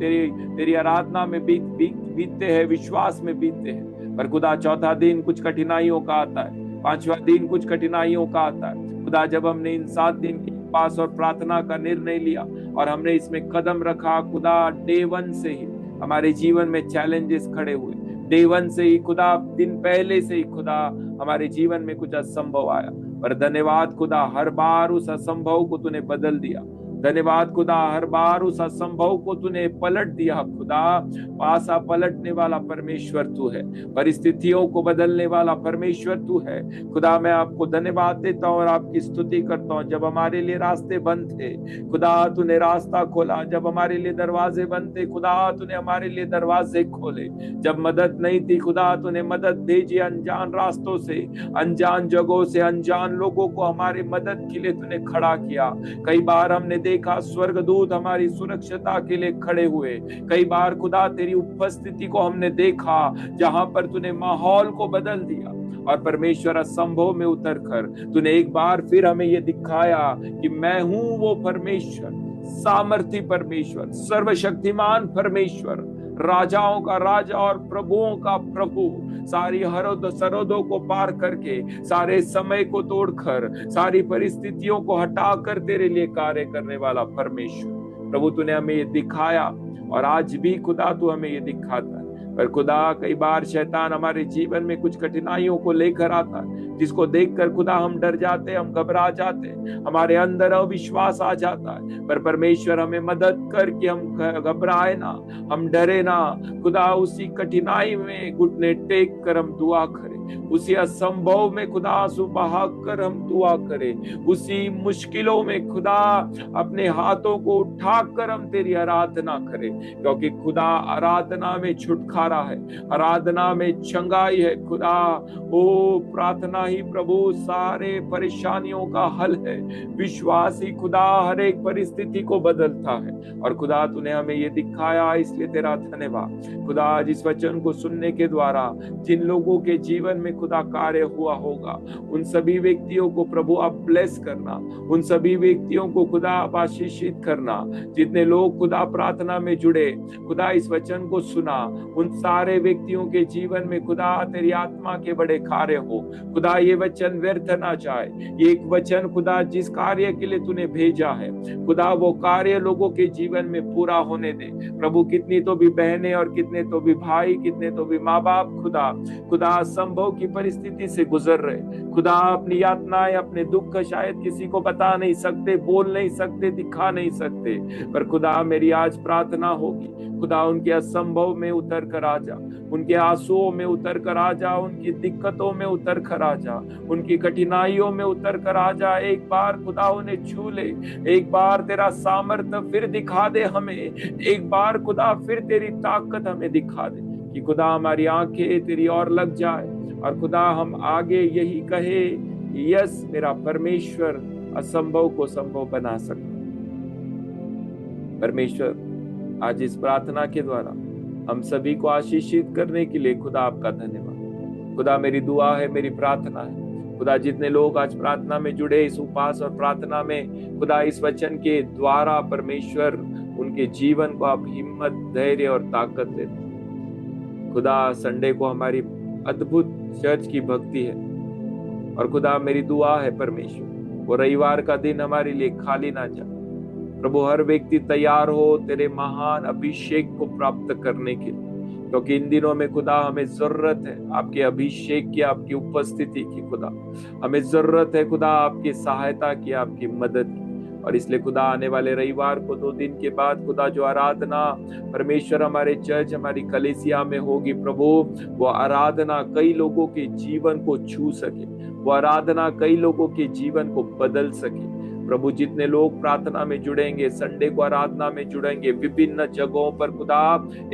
तेरी आराधना में बीतते हैं, विश्वास में बीतते हैं, पर खुदा चौथा दिन कुछ कठिनाइयों का आता है, 5वां दिन कुछ कठिनाइयों का आता है। खुदा जब हमने इन 7 दिन के पास और प्रार्थना का निर्णय लिया और हमने इसमें कदम रखा, खुदा डे 1 से ही हमारे जीवन में चैलेंजेस खड़े हुए। डे 1 से ही खुदा, दिन पहले से ही खुदा हमारे जीवन में कुछ असंभव आया, पर धन्यवाद खुदा हर बार उस असंभव को तूने बदल दिया। धन्यवाद खुदा हर बार उस असंभव को तूने पलट दिया। खुदा पासा पलटने वाला परमेश्वर तू है, परिस्थितियों को बदलने वाला परमेश्वर तू है। खुदा मैं आपको धन्यवाद देता हूँ और आपकी स्तुति करता हूँ। जब हमारे लिए रास्ते बंद थे खुदा तूने रास्ता खोला, जब हमारे लिए दरवाजे बंद थे खुदा तूने हमारे लिए दरवाजे खोले, जब मदद नहीं थी खुदा तूने मदद भेजी, अनजान रास्तों से, अनजान जगहों से, अनजान लोगों को हमारे मदद के लिए तूने खड़ा किया। कई बार हमने देखा स्वर्गदूत हमारी सुरक्षता के लिए खड़े हुए, कई बार खुदा तेरी उपस्थिति को हमने देखा जहां पर तूने माहौल को बदल दिया। और परमेश्वर असंभव में उतर कर तूने एक बार फिर हमें यह दिखाया कि मैं हूं वो परमेश्वर, सामर्थी परमेश्वर, सर्वशक्तिमान परमेश्वर, राजाओं का राजा और प्रभुओं का प्रभु, सारी सरहदों को पार करके, सारे समय को तोड़कर, सारी परिस्थितियों को हटाकर तेरे लिए कार्य करने वाला परमेश्वर। प्रभु तूने हमें ये दिखाया और आज भी खुदा तू हमें ये दिखाता है। पर खुदा कई बार शैतान हमारे जीवन में कुछ कठिनाइयों को लेकर आता है जिसको देखकर खुदा हम डर जाते, हम घबरा जाते, हमारे अंदर अविश्वास आ जाता है। पर परमेश्वर हमें मदद कर कि हम घबराए ना, हम डरे ना। खुदा उसी कठिनाई में घुटने टेक कर हम दुआ करें, उसी असंभव में खुदा आंसू बहा कर हम दुआ करें, उसी मुश्किलों में खुदा अपने हाथों को उठाकर हम तेरी आराधना करें, क्योंकि खुदा आराधना में छुटकारा है, आराधना में चंगाई है। खुदा ओ प्रार्थना ही प्रभु सारे परेशानियों का हल है। विश्वास ही खुदा हर एक परिस्थिति को बदलता है। और खुदा तूने हमें ये दिखाया, इसलिए तेरा धन्यवाद। खुदा जिस वचन को सुनने के द्वारा जिन लोगों के जीवन में खुदा कार्य हुआ होगा उन सभी व्यक्तियों को प्रभु आप ब्लेस करना, उन सभी व्यक्तियों को खुदा आप आशीषित करना। जितने लोग खुदा प्रार्थना में जुड़े, खुदा इस वचन को सुना, उन सारे व्यक्तियों के जीवन में खुदा तेरी आत्मा के बड़े कार्य हो। खुदा ये वचन व्यर्थ ना जाए, ये एक वचन खुदा जिस कार्य के लिए तूने भेजा है खुदा वो कार्य लोगों के जीवन में पूरा होने दे। प्रभु कितनी तो भी बहनें और कितने तो भी भाई, कितने तो भी माँ बाप खुदा असंभव की परिस्थिति से गुजर रहे, खुदा अपनी यातनाएं, अपने दुख शायद किसी को बता नहीं सकते, बोल नहीं सकते, दिखा नहीं सकते, पर खुदा मेरी आज प्रार्थना होगी खुदा उनके असंभव में उतर कर आ जा, उनके आंसुओं में उतर कर आ जा, उनकी दिक्कतों में उतर कर आ जा, उनकी कठिनाइयों में उतर कर आ जा। एक बार खुदा उन्हें छू ले, एक बार तेरा सामर्थ्य फिर दिखा दे हमें, एक बार खुदा फिर तेरी ताकत हमें दिखा दे कि खुदा हमारी आंखें तेरी ओर लग जाए और खुदा हम आगे यही कहे, यस मेरा परमेश्वर असंभव को संभव बना सकता। परमेश्वर आज इस प्रार्थना के द्वारा हम सभी को आशीषित करने के लिए खुदा आपका धन्यवाद। खुदा मेरी दुआ है, मेरी प्रार्थना है खुदा, जितने लोग आज प्रार्थना में जुड़े, इस उपवास और प्रार्थना में खुदा इस वचन के द्वारा परमेश्वर उनके जीवन को आप हिम्मत, धैर्य और ताकत देते। खुदा संडे को हमारी अद्भुत चर्च की भक्ति है और खुदा मेरी दुआ है परमेश्वर वो रविवार का दिन हमारे लिए खाली ना जाए। प्रभु हर व्यक्ति तैयार हो तेरे महान अभिषेक को प्राप्त करने के लिए, क्योंकि इन दिनों में खुदा हमें जरूरत है आपके अभिषेक की, आपकी उपस्थिति की। खुदा हमें जरूरत है खुदा आपकी सहायता की, आपकी मदद की। और इसलिए खुदा आने वाले रविवार को 2 दिन के बाद खुदा जो आराधना परमेश्वर हमारे चर्च, हमारी कलीसिया में होगी प्रभु, वो आराधना कई लोगों के जीवन को छू सके, वो आराधना कई लोगों के जीवन को बदल सके। प्रभु जितने लोग प्रार्थना में जुड़ेंगे, संडे को आराधना में जुड़ेंगे, विभिन्न जगहों पर खुदा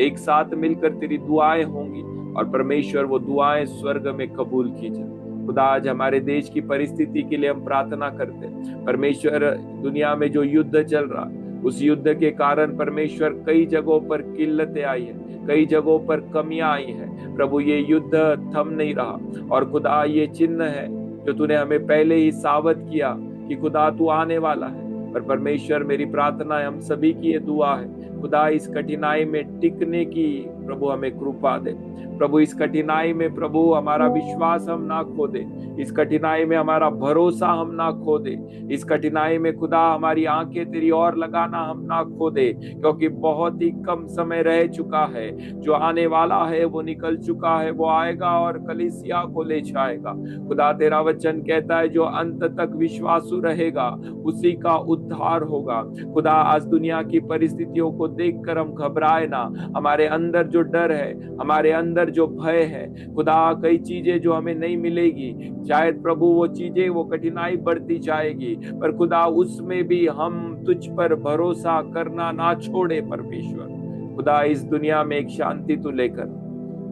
एक साथ मिलकर तेरी दुआएं होंगी और परमेश्वर वो दुआएं स्वर्ग में कबूल की जाए। खुदा आज हमारे देश की परिस्थिति के लिए हम प्रार्थना करते हैं परमेश्वर। दुनिया में जो युद्ध चल रहा है उस युद्ध के कारण परमेश्वर कई जगहों पर किल्लतें आई है, कई जगहों पर कमियां आई है प्रभु। ये युद्ध थम नहीं रहा और खुदा ये चिन्ह है जो तूने हमें पहले ही सावध किया कि खुदा तू आने वाला है। पर परमेश्वर मेरी प्रार्थना है, हम सभी की ये दुआ है खुदा इस कठिनाई में टिकने की प्रभु हमें कृपा दे। प्रभु इस कठिनाई में प्रभु हमारा विश्वास हम ना खो दे, इस कठिनाई में हमारा भरोसा हम ना खो दे, इस कठिनाई में खुदा हमारी आंखें तेरी ओर लगाना हम ना खो दे, क्योंकि बहुत ही कम समय रह चुका है। जो आने वाला है वो निकल चुका है, वो आएगा और कलीसिया को ले जाएगा। खुदा तेरा वचन कहता है जो अंत तक विश्वासु रहेगा उसी का उद्धार होगा। खुदा आज दुनिया की परिस्थितियों को देखकर हम घबराए ना, हमारे अंदर जो डर है, हमारे अंदर जो भय है खुदा, कई चीजें जो हमें नहीं मिलेगी, शायद प्रभु वो चीजें, वो कठिनाई बढ़ती जाएगी, पर खुदा उसमें भी हम तुझ पर भरोसा करना ना छोड़े। परमेश्वर खुदा इस दुनिया में एक शांति तू लेकर,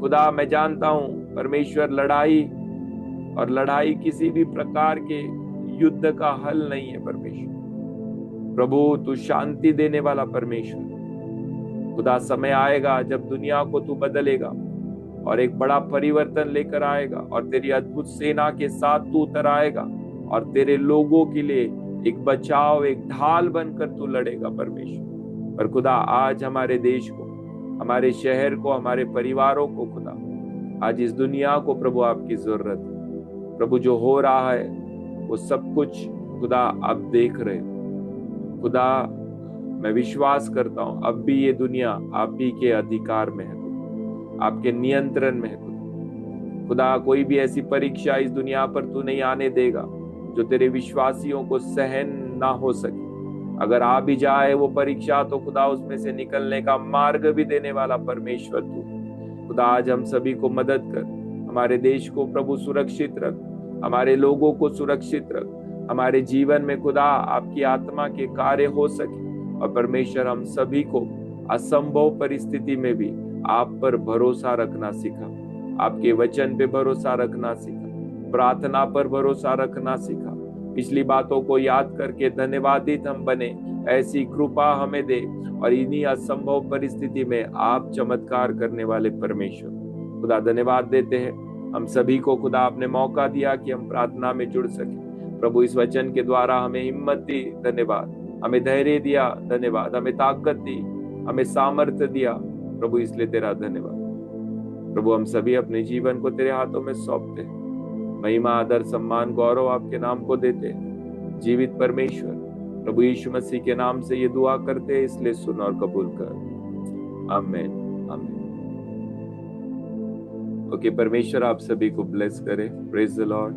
खुदा मैं जानता हूं परमेश्वर लड़ाई और लड़ाई किसी भी प्रकार के युद्ध का हल नहीं है। परमेश्वर प्रभु तू शांति देने वाला परमेश्वर, खुदा समय आएगा जब दुनिया को तू बदलेगा और एक बड़ा परिवर्तन लेकर आएगा और तेरी अद्भुत सेना के साथ तू उतर आएगा और तेरे लोगों के लिए एक बचाव, एक ढाल बनकर तू लड़ेगा परमेश्वर। पर खुदा आज हमारे देश को, हमारे शहर को, हमारे परिवारों को खुदा, आज इस दुनिया को प्रभु आपकी जरूरत है। प्रभु जो हो रहा है वो सब कुछ खुदा आप देख रहे हो। खुदा मैं विश्वास करता हूं अब भी ये दुनिया आप ही के अधिकार में है, आपके नियंत्रण में है। खुदा कोई भी ऐसी परीक्षा इस दुनिया पर तू नहीं आने देगा जो तेरे विश्वासियों को सहन ना हो सके। अगर आ भी जाए वो परीक्षा तो खुदा उसमें से निकलने का मार्ग भी देने वाला परमेश्वर तू। खुदा आज हम सभी को मदद कर, हमारे देश को प्रभु सुरक्षित रख, हमारे लोगों को सुरक्षित रख, हमारे जीवन में खुदा आपकी आत्मा के कार्य हो सके और परमेश्वर हम सभी को असंभव परिस्थिति में भी आप पर भरोसा रखना सीखा, आपके वचन पे भरोसा रखना सीखा, प्रार्थना पर भरोसा रखना सीखा। पिछली बातों को याद करके धन्यवादित हम बने, ऐसी कृपा हमें दे और इन्हीं असंभव परिस्थिति में आप चमत्कार करने वाले परमेश्वर खुदा धन्यवाद देते हैं। हम सभी को खुदा आपने मौका दिया कि हम प्रार्थना में जुड़ सके। प्रभु इस वचन के द्वारा हमें हिम्मत दी, धन्यवाद, हमें धैर्य दिया, धन्यवाद, हमें ताकत दी, हमें सामर्थ्य दिया प्रभु, इसलिए तेरा धन्यवाद। प्रभु हम सभी अपने जीवन को तेरे हाथों में सौंपते हैं, महिमा, आदर, सम्मान, गौरव आपके नाम को देते हैं। जीवित परमेश्वर प्रभु यीशु मसीह के नाम से ये दुआ करते हैं, इसलिए सुन और कबूल कर। आमीन, आमीन। ओके, परमेश्वर आप सभी को ब्लेस करे। Praise the Lord.